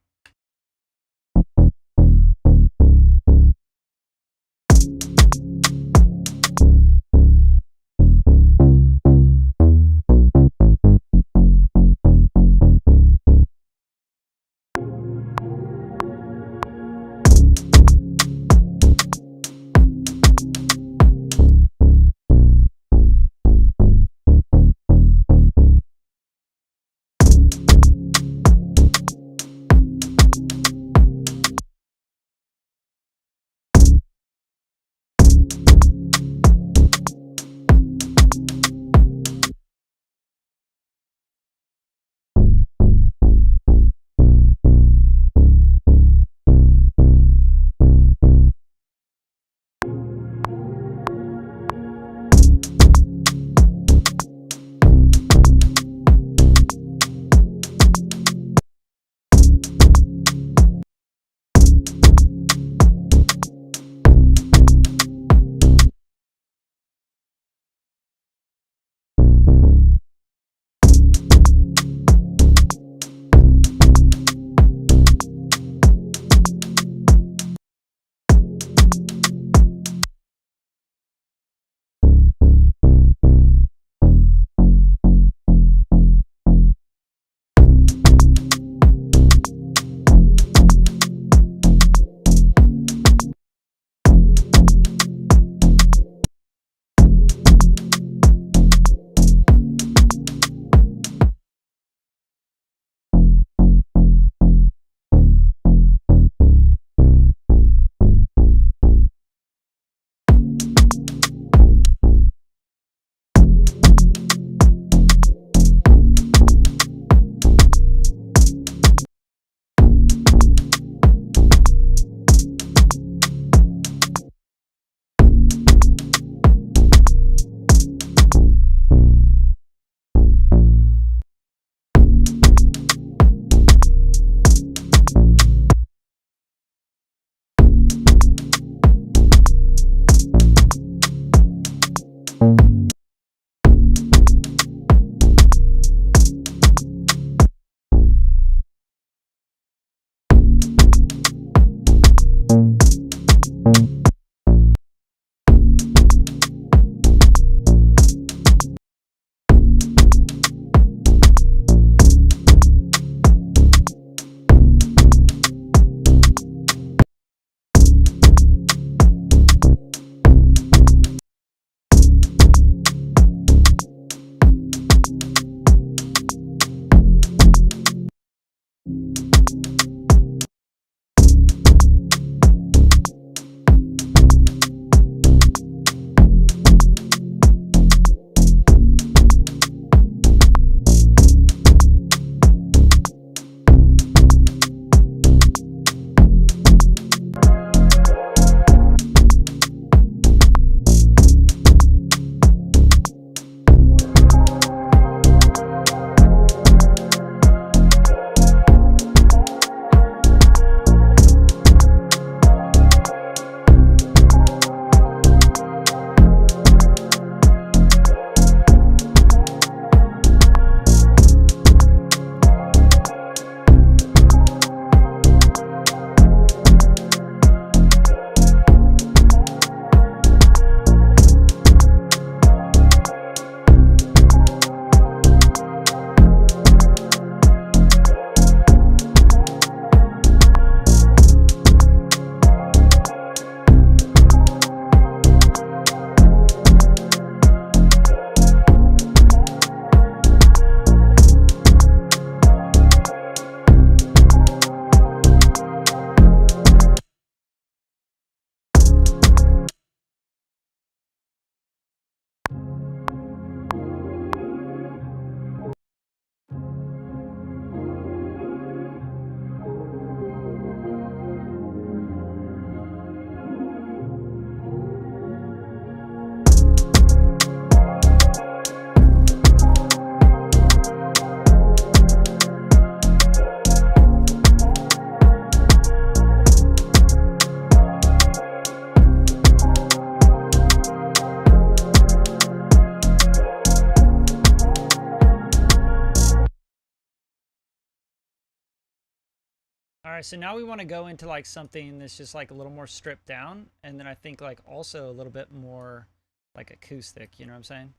All right, so now we want to go into like something that's just like a little more stripped down, and then I think like also a little bit more like acoustic, you know what I'm saying?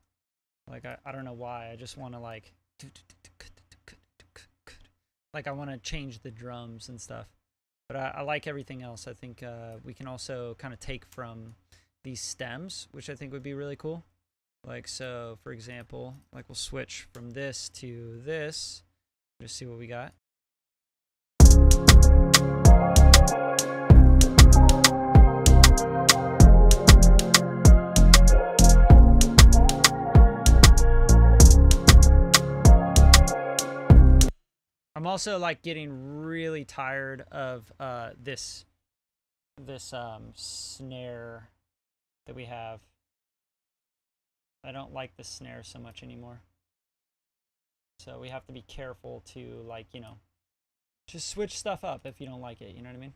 Like I don't know why, I just want to like I want to change the drums and stuff. But I like everything else. I think we can also kind of take from these stems, which I think would be really cool. Like, so for example, like we'll switch from this to this, just see what we got. I'm also like getting really tired of this snare that we have. I don't like the snare so much anymore. So we have to be careful to, like, you know, just switch stuff up if you don't like it, you know what I mean?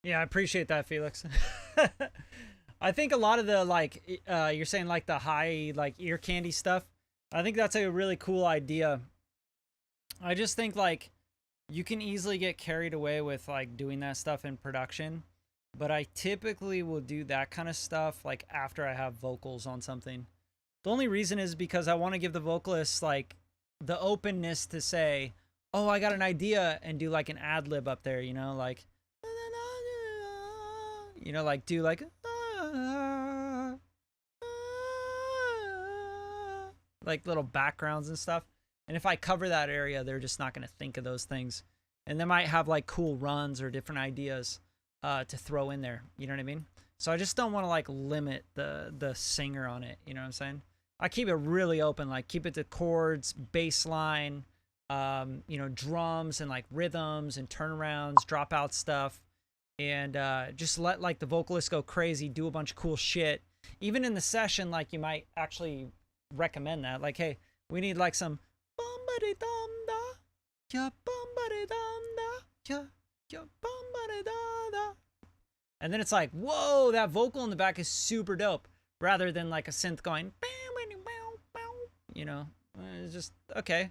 Yeah, I appreciate that, Felix. I think a lot of the like you're saying like the high like ear candy stuff. I think that's a really cool idea. I just think like you can easily get carried away with like doing that stuff in production, but I typically will do that kind of stuff like after I have vocals on something. The only reason is because I want to give the vocalists like the openness to say, "Oh, I got an idea," and do like an ad lib up there, you know, like do like little backgrounds and stuff. And if I cover that area, they're just not going to think of those things. And they might have like cool runs or different ideas to throw in there. You know what I mean? So I just don't want to like limit the singer on it. You know what I'm saying? I keep it really open, like keep it to chords, bass line, drums and like rhythms and turnarounds, dropout stuff. And just let like the vocalist go crazy, do a bunch of cool shit. Even in the session, like you might actually recommend that. Like, hey, we need like some and then it's like, whoa, that vocal in the back is super dope. Rather than like a synth going, it's just okay.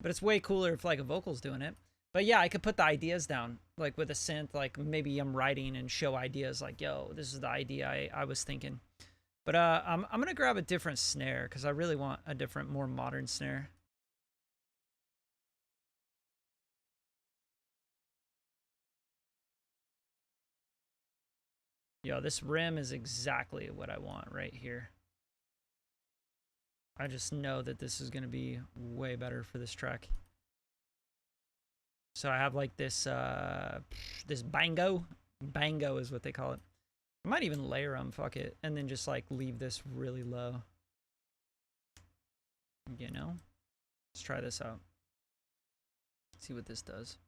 But it's way cooler if like a vocal's doing it. But yeah, I could put the ideas down, like with a synth, like maybe I'm writing and show ideas like, yo, this is the idea I was thinking. But I'm going to grab a different snare because I really want a different, more modern snare. Yo, this rim is exactly what I want right here. I just know that this is going to be way better for this track. So I have like this this bango. Bango is what they call it. I might even layer them, fuck it. And then just like leave this really low. You know? Let's try this out. See what this does.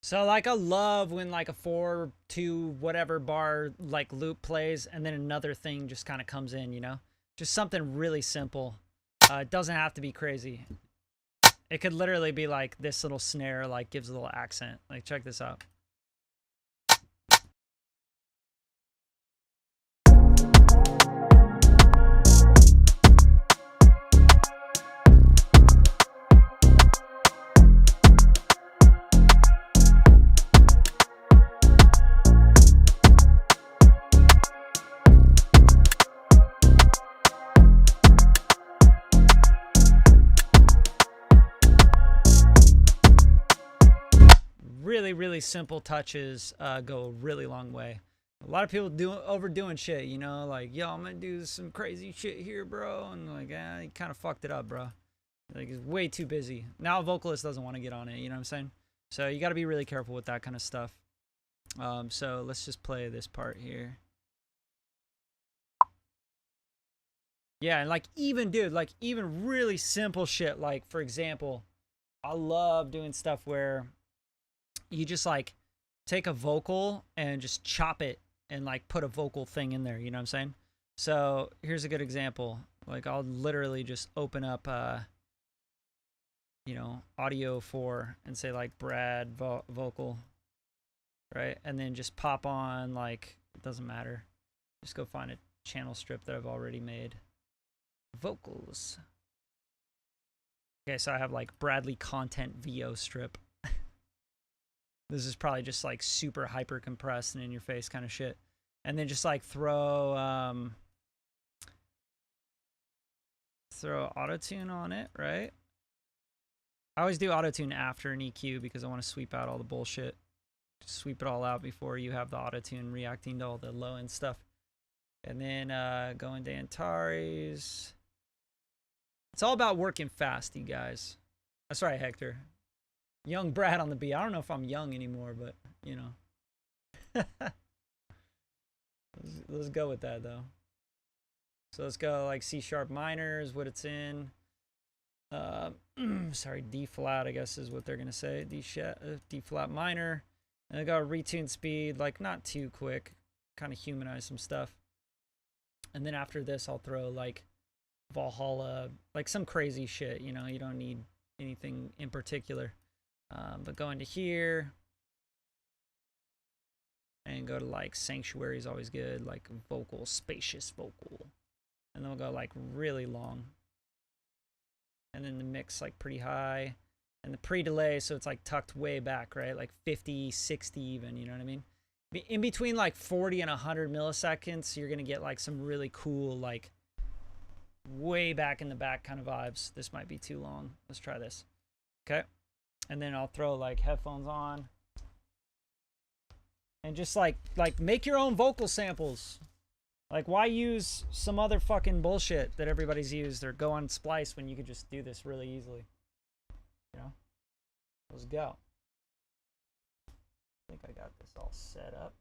So like I love when like a 4/2 whatever bar like loop plays and then another thing just kind of comes in, you know? Just something really simple. It doesn't have to be crazy. It could literally be like this little snare like gives a little accent. Like check this out. Really simple touches go a really long way. A lot of people overdoing shit, you know, like, yo, I'm gonna do some crazy shit here, bro, and like, you kind of fucked it up, bro. Like, it's way too busy. Now a vocalist doesn't want to get on it, you know what I'm saying? So you got to be really careful with that kind of stuff. So let's just play this part here. Yeah, and like even, dude, like even really simple shit, like for example, I love doing stuff where you just like take a vocal and just chop it and like put a vocal thing in there, you know what I'm saying? So here's a good example. Like I'll literally just open up audio 4 and say like Brad vocal, right? And then just pop on, like, it doesn't matter, just go find a channel strip that I've already made. Vocals. Okay, so I have like Bradley content VO strip. This is probably just like super hyper compressed and in your face kind of shit. And then just like throw auto-tune on it, right? I always do auto-tune after an EQ because I want to sweep out all the bullshit. sweep it all out before you have the auto-tune reacting to all the low-end stuff. And then go into Antares. It's all about working fast, you guys. That's right, Hector. Young Brad on the beat. I don't know if I'm young anymore, but, you know. let's go with that, though. So let's go like C sharp minor is what it's in. Sorry, D flat, I guess is what they're going to say. D flat minor. And I got retune speed, like not too quick. Kind of humanize some stuff. And then after this, I'll throw like Valhalla, like some crazy shit, you know, you don't need anything in particular. But go into here and go to like Sanctuary is always good, like vocal, spacious vocal. And then we'll go like really long. And then the mix like pretty high. And the pre-delay, so it's like tucked way back, right? Like 50, 60 even, you know what I mean? In between like 40 and 100 milliseconds, you're going to get like some really cool, like way back in the back kind of vibes. This might be too long. Let's try this. Okay. And then I'll throw like headphones on. And just like make your own vocal samples. Like why use some other fucking bullshit that everybody's used or go on Splice when you could just do this really easily. You know? Let's go. I think I got this all set up.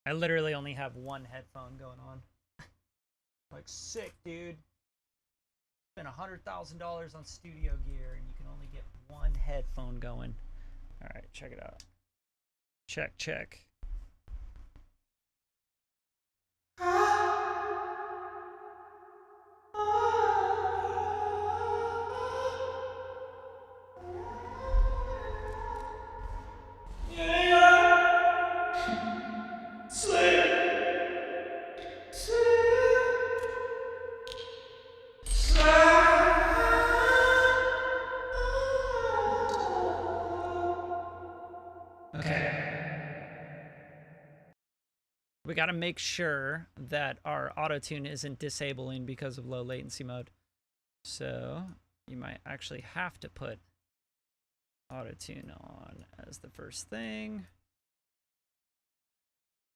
I literally only have one headphone going on. Like sick, dude. Spent $100,000 on studio gear and you can only get one headphone going. All right, check it out. Check. We got to make sure that our auto-tune isn't disabling because of low latency mode. So you might actually have to put auto-tune on as the first thing.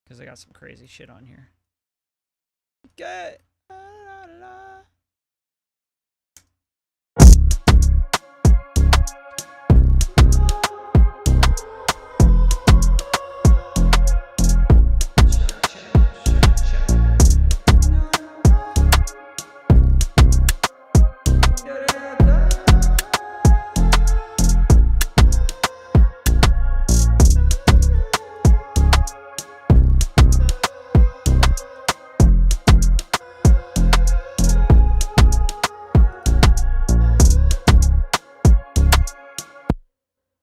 Because I got some crazy shit on here. Okay.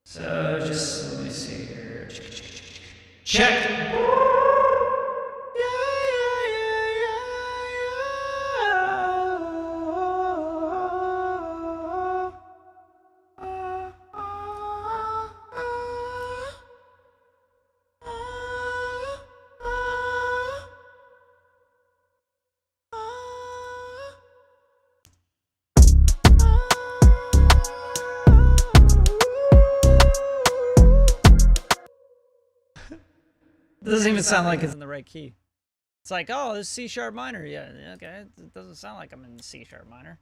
So just let me see here. Check. It doesn't even sound like it's in the right key. It's like, oh, this C sharp minor. Yeah, okay. It doesn't sound like I'm in C sharp minor.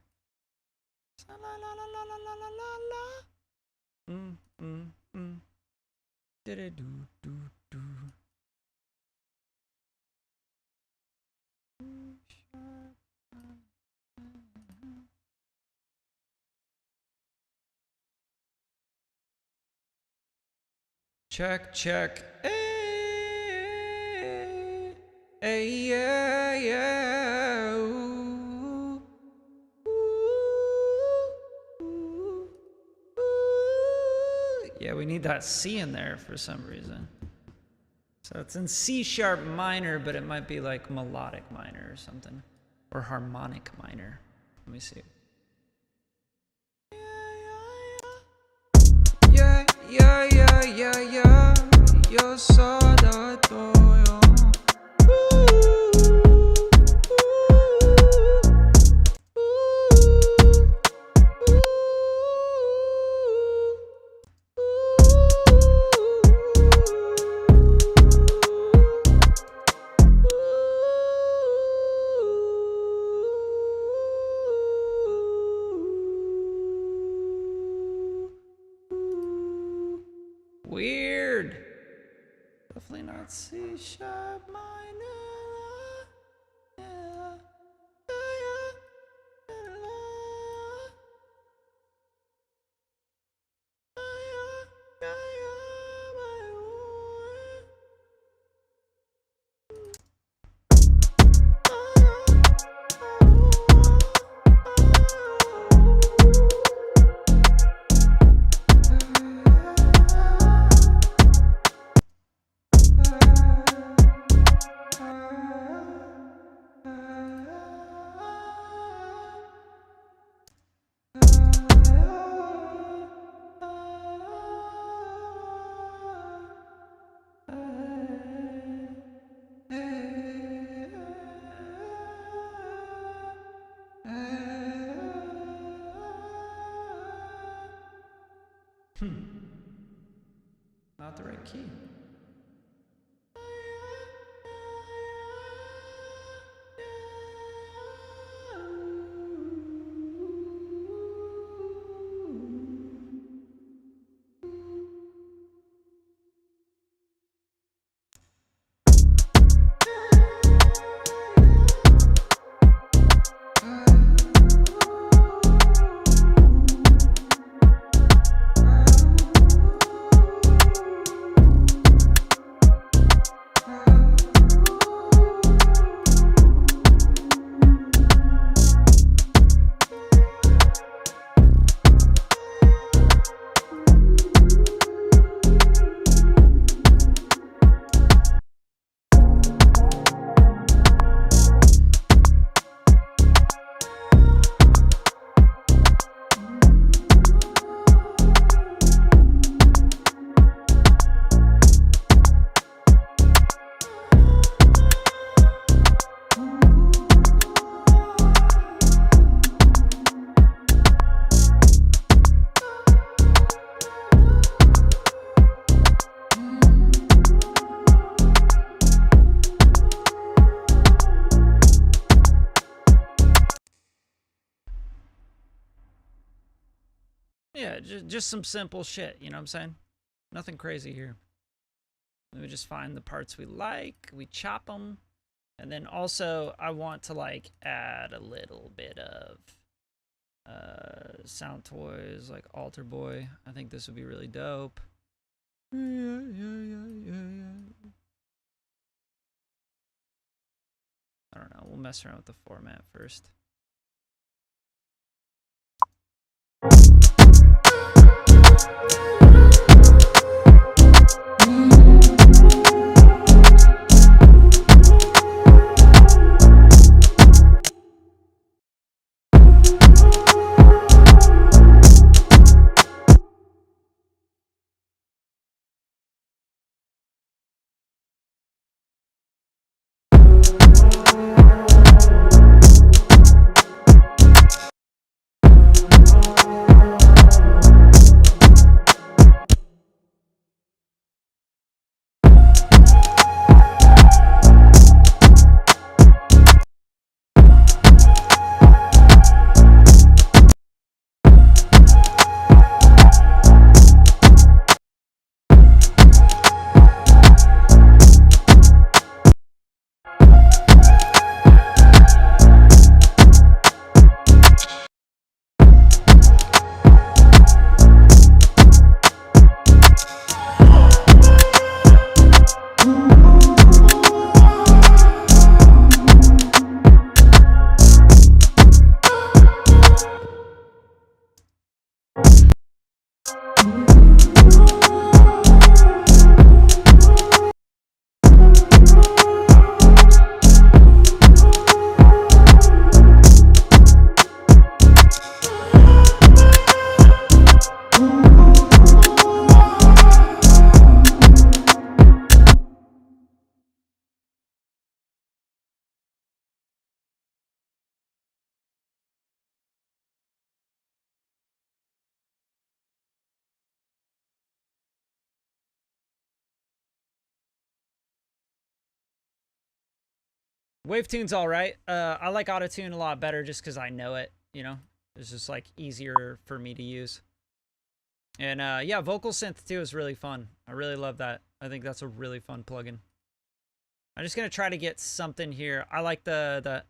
Check. Hey, yeah. Ooh. Yeah, we need that C in there for some reason. So it's in C sharp minor, but it might be like melodic minor or something. Or harmonic minor. Let me see. Yeah, yeah, yeah, yeah. Yo soy de tuyo. Weird. Definitely not C sharp minor. Yeah. Not the right key. Yeah, just some simple shit, you know what I'm saying? Nothing crazy here. We just find the parts we like, we chop them, and then also I want to like add a little bit of sound toys like Alter Boy. I think this would be really dope. Yeah. I don't know, we'll mess around with the format first. Wave tune's all right. I like autotune a lot better just because I know it, you know? It's just like easier for me to use. And yeah, vocal synth too is really fun. I really love that. I think that's a really fun plugin. I'm just gonna try to get something here. I like the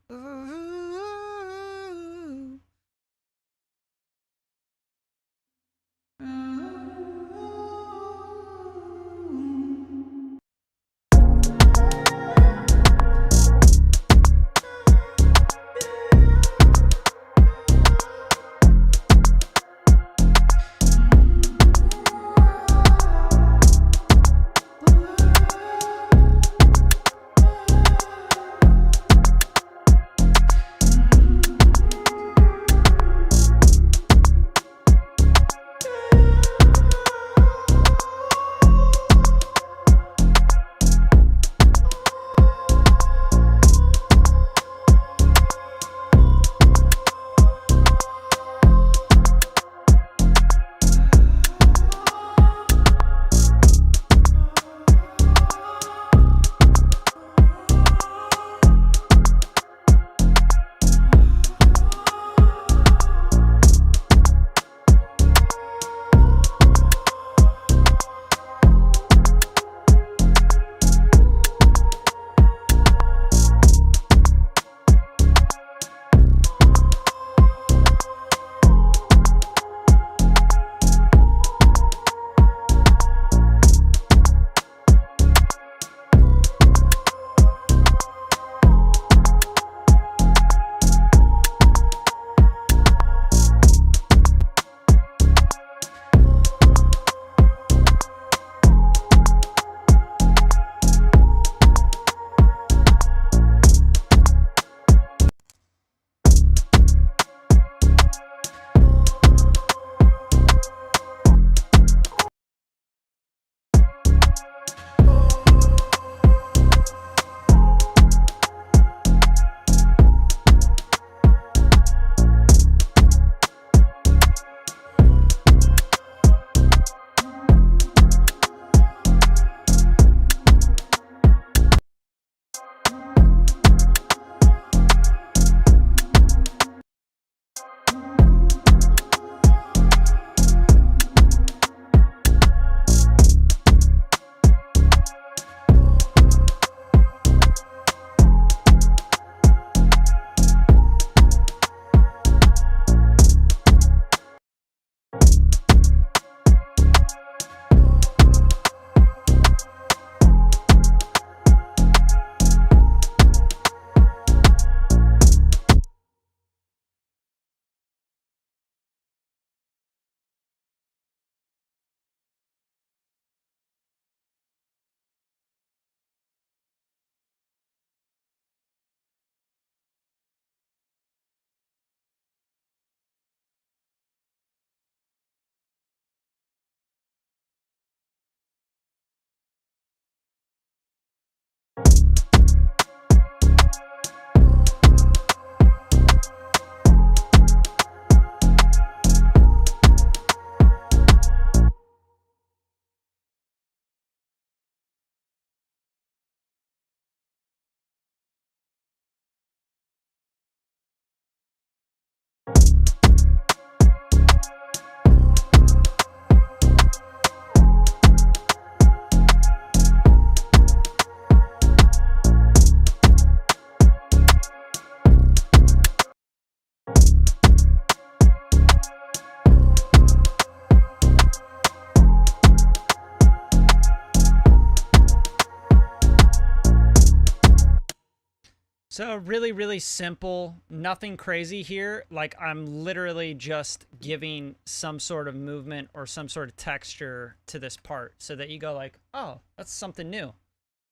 So really, really simple, nothing crazy here. Like I'm literally just giving some sort of movement or some sort of texture to this part so that you go like, oh, that's something new.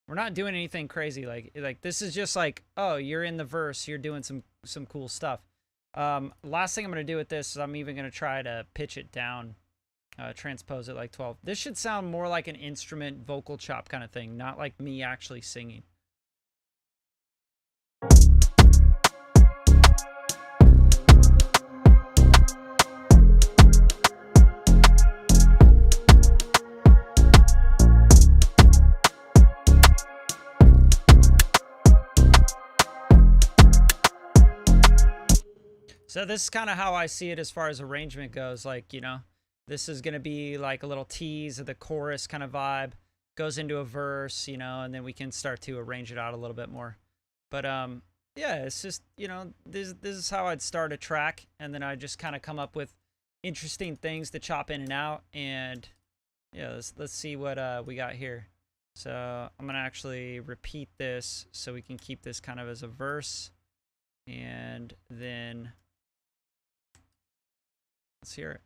We're not doing anything crazy. Like this is just like, oh, you're in the verse, you're doing some cool stuff. Last thing I'm going to do with this is I'm even going to try to pitch it down, transpose it like 12. This should sound more like an instrument vocal chop kind of thing, not like me actually singing. So this is kind of how I see it as far as arrangement goes. Like, you know, this is going to be like a little tease of the chorus kind of vibe, goes into a verse, you know, and then we can start to arrange it out a little bit more. But yeah, it's just, you know, this is how I'd start a track, and then I just kind of come up with interesting things to chop in and out. And yeah, let's see what we got here. So I'm gonna actually repeat this so we can keep this kind of as a verse, and then let's hear it.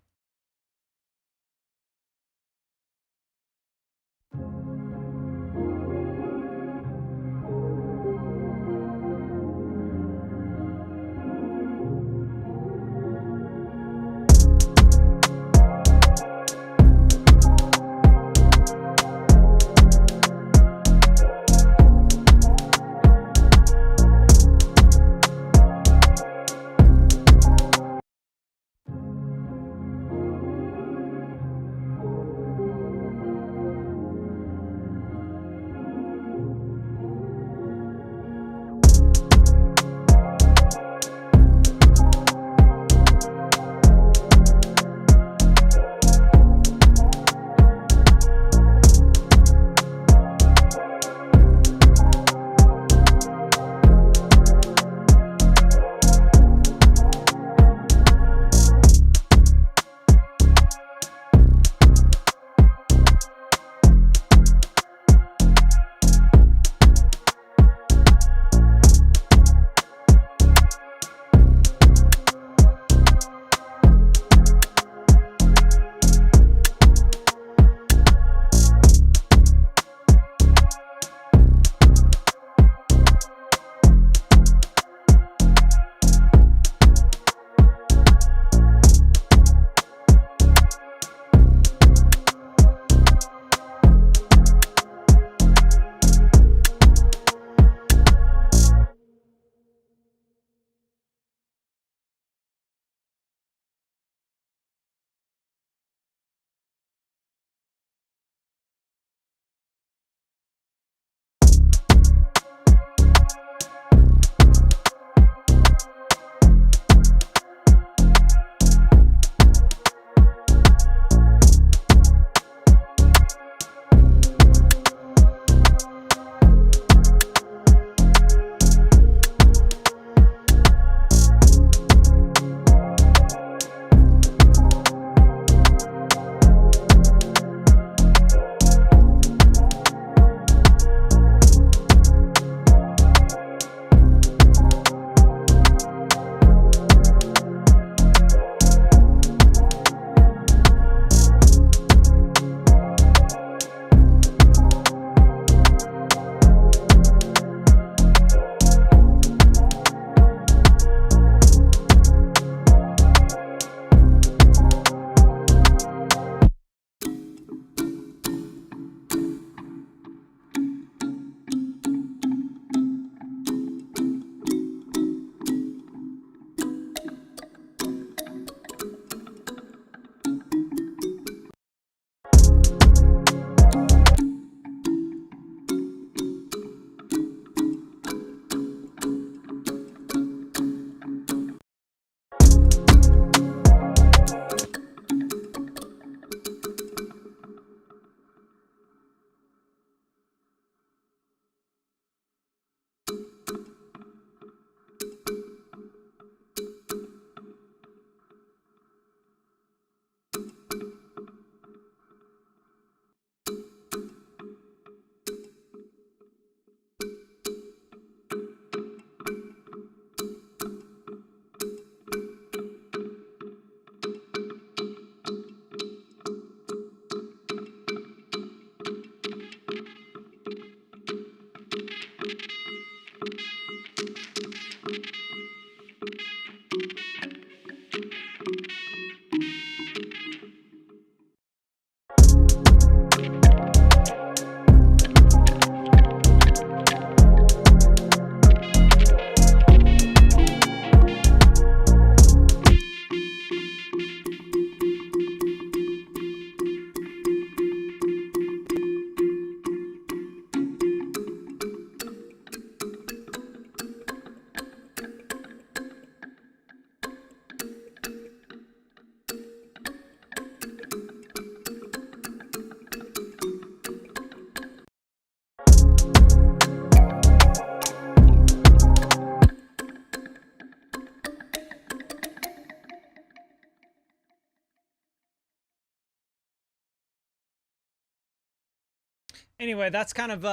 Anyway, that's kind of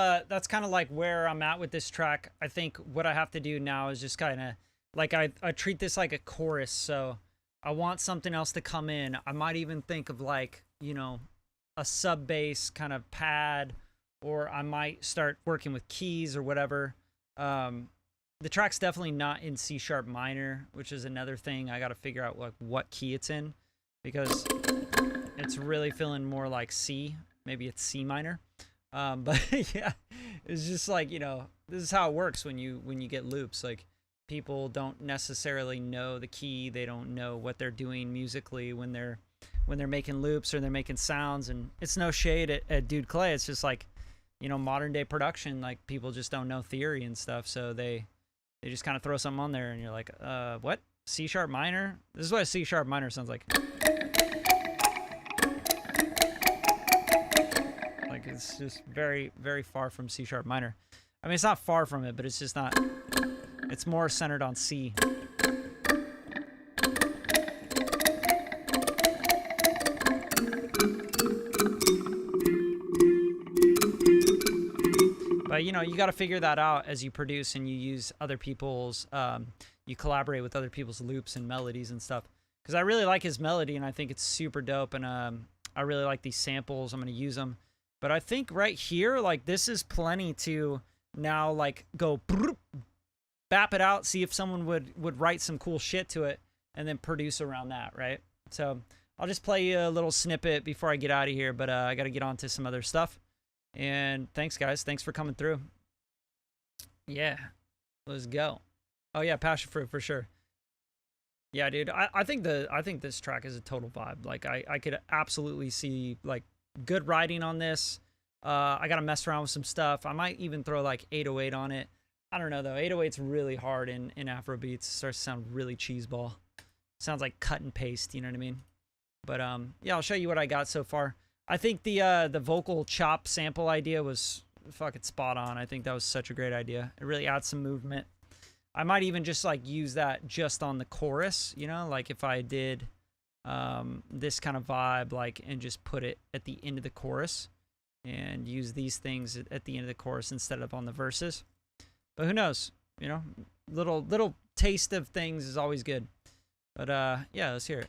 like where I'm at with this track. I think what I have to do now is just kind of like I treat this like a chorus. So I want something else to come in. I might even think of like, you know, a sub bass kind of pad, or I might start working with keys or whatever. The track's definitely not in C sharp minor, which is another thing I got to figure out like what key it's in, because it's really feeling more like C. Maybe it's C minor. But yeah, it's just like, you know, this is how it works when you get loops. Like, people don't necessarily know the key. They don't know what they're doing musically when they're making loops or they're making sounds. And it's no shade at Dude Clay. It's just like, you know, modern day production, like people just don't know theory and stuff. So they just kind of throw something on there and you're like, what? C sharp minor? This is what a C sharp minor sounds like. Like, it's just very, very far from C sharp minor. I mean, it's not far from it, but it's just not, it's more centered on C. But, you know, you got to figure that out as you produce and you use other people's, you collaborate with other people's loops and melodies and stuff. Because I really like his melody and I think it's super dope. And I really like these samples. I'm going to use them. But I think right here, like, this is plenty to now, like, go bap it out, see if someone would write some cool shit to it, and then produce around that, right? So I'll just play you a little snippet before I get out of here, but I got to get on to some other stuff. And thanks, guys. Thanks for coming through. Yeah, let's go. Oh, yeah, Passion Fruit for sure. Yeah, dude, I think this track is a total vibe. Like, I could absolutely see, like, good writing on this. I got to mess around with some stuff. I might even throw, like, 808 on it. I don't know, though. 808's really hard in Afrobeats. It starts to sound really cheeseball. Sounds like cut and paste, you know what I mean? But, yeah, I'll show you what I got so far. I think the vocal chop sample idea was fucking spot on. I think that was such a great idea. It really adds some movement. I might even just, like, use that just on the chorus, you know? Like, if I did this kind of vibe, like, and just put it at the end of the chorus and use these things at the end of the chorus instead of on the verses. But who knows? You know? Little taste of things is always good. But, yeah, let's hear it.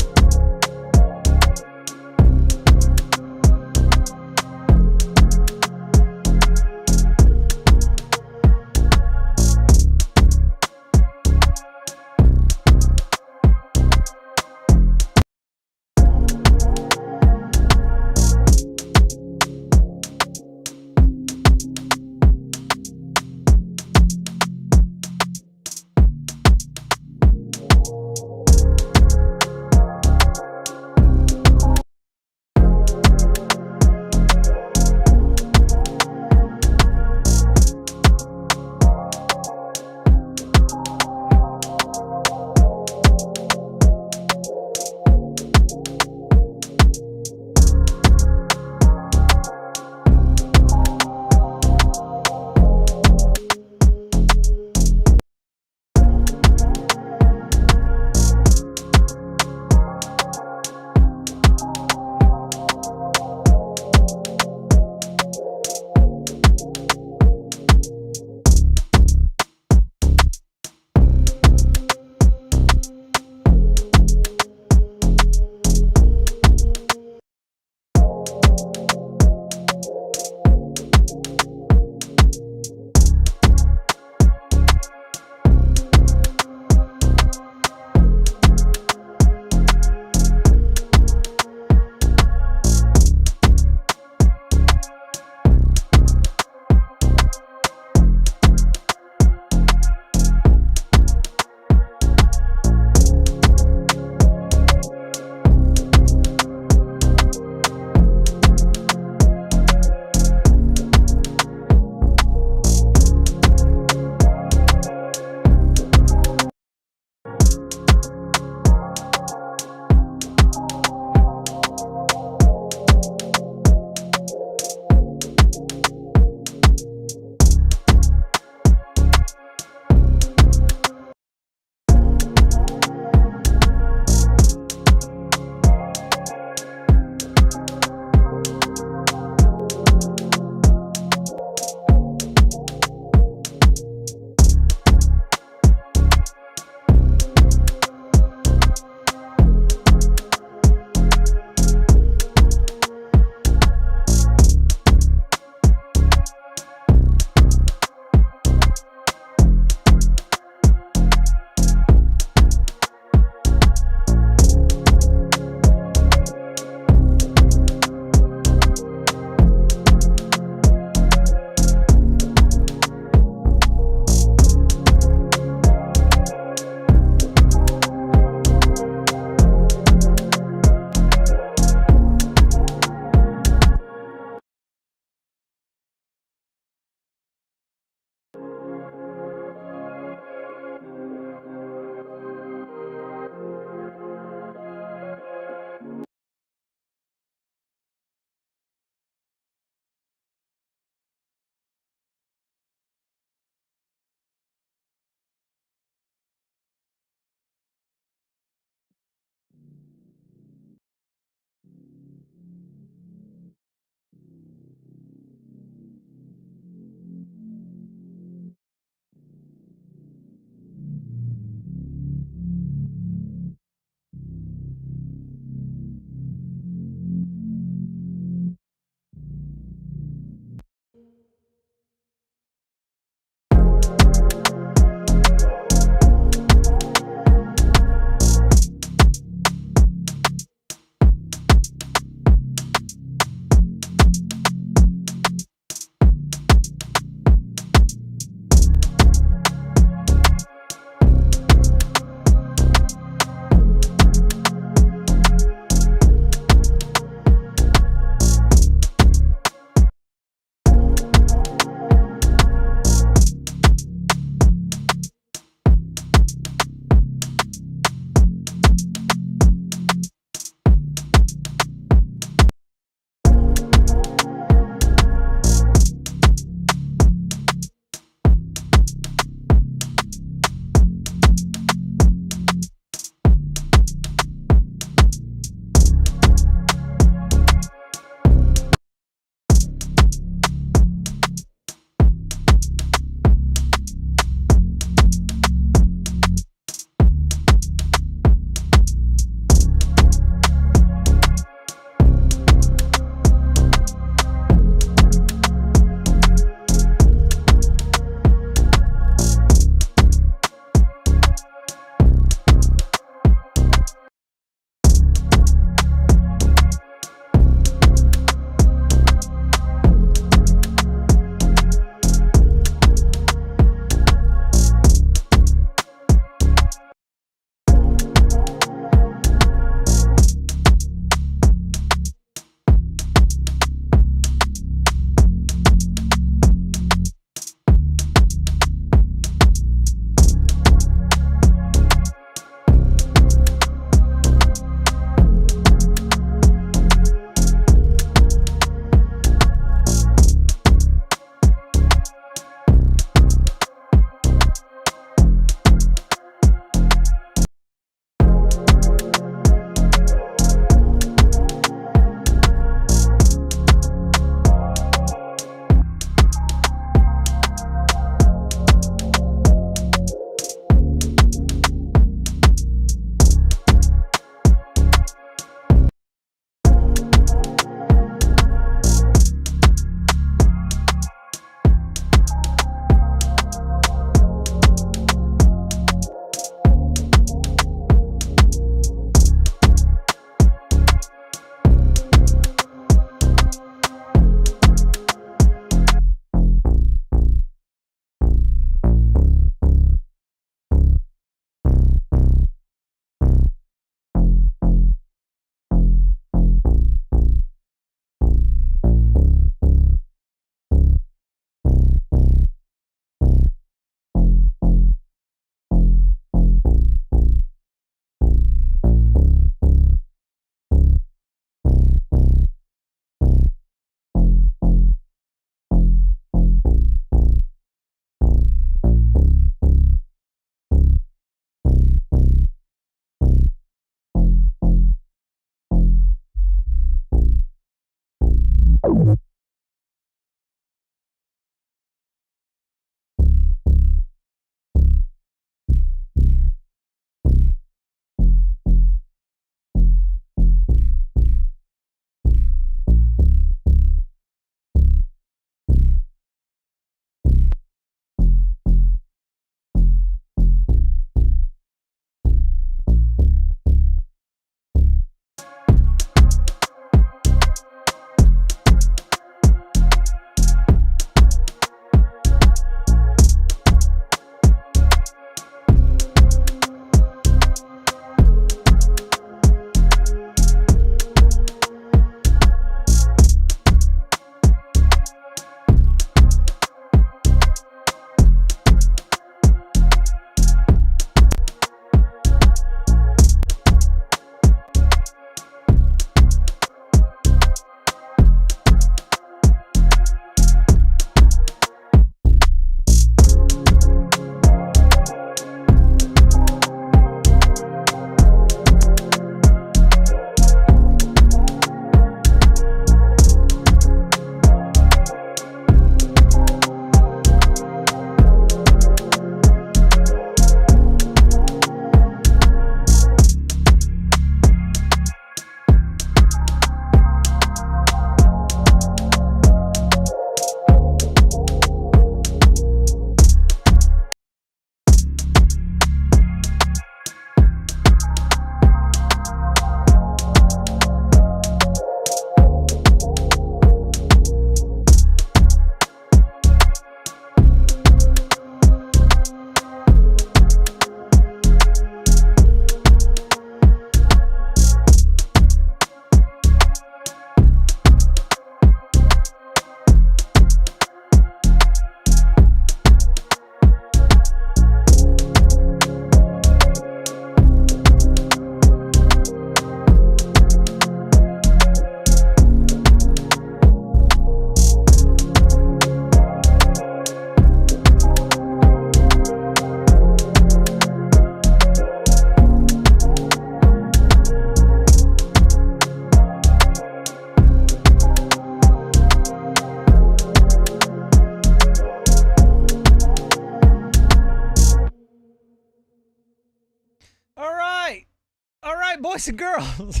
right, boys and girls.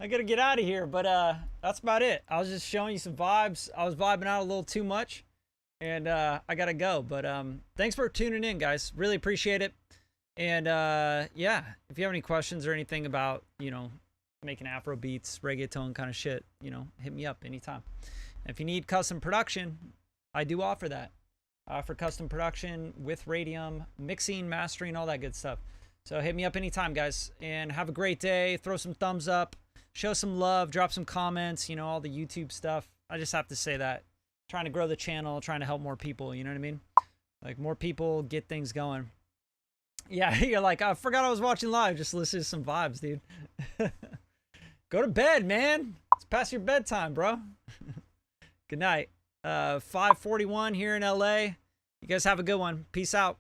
I gotta get out of here, but that's about it. I was just showing you some vibes. I was vibing out a little too much, and I gotta go. But thanks for tuning in, guys. Really appreciate it. And yeah, if you have any questions or anything about, you know, making Afro beats, reggaeton kind of shit, you know, hit me up anytime. And if you need custom production, I do offer that. I offer custom production with Radium, mixing, mastering, all that good stuff. So hit me up anytime, guys, and have a great day. Throw some thumbs up, show some love, drop some comments, you know, all the YouTube stuff. I just have to say that. Trying to grow the channel, trying to help more people, you know what I mean? Like, more people get things going. Yeah, you're like, I forgot I was watching live. Just listen to some vibes, dude. Go to bed, man. It's past your bedtime, bro. Good night. 5:41 here in LA. You guys have a good one. Peace out.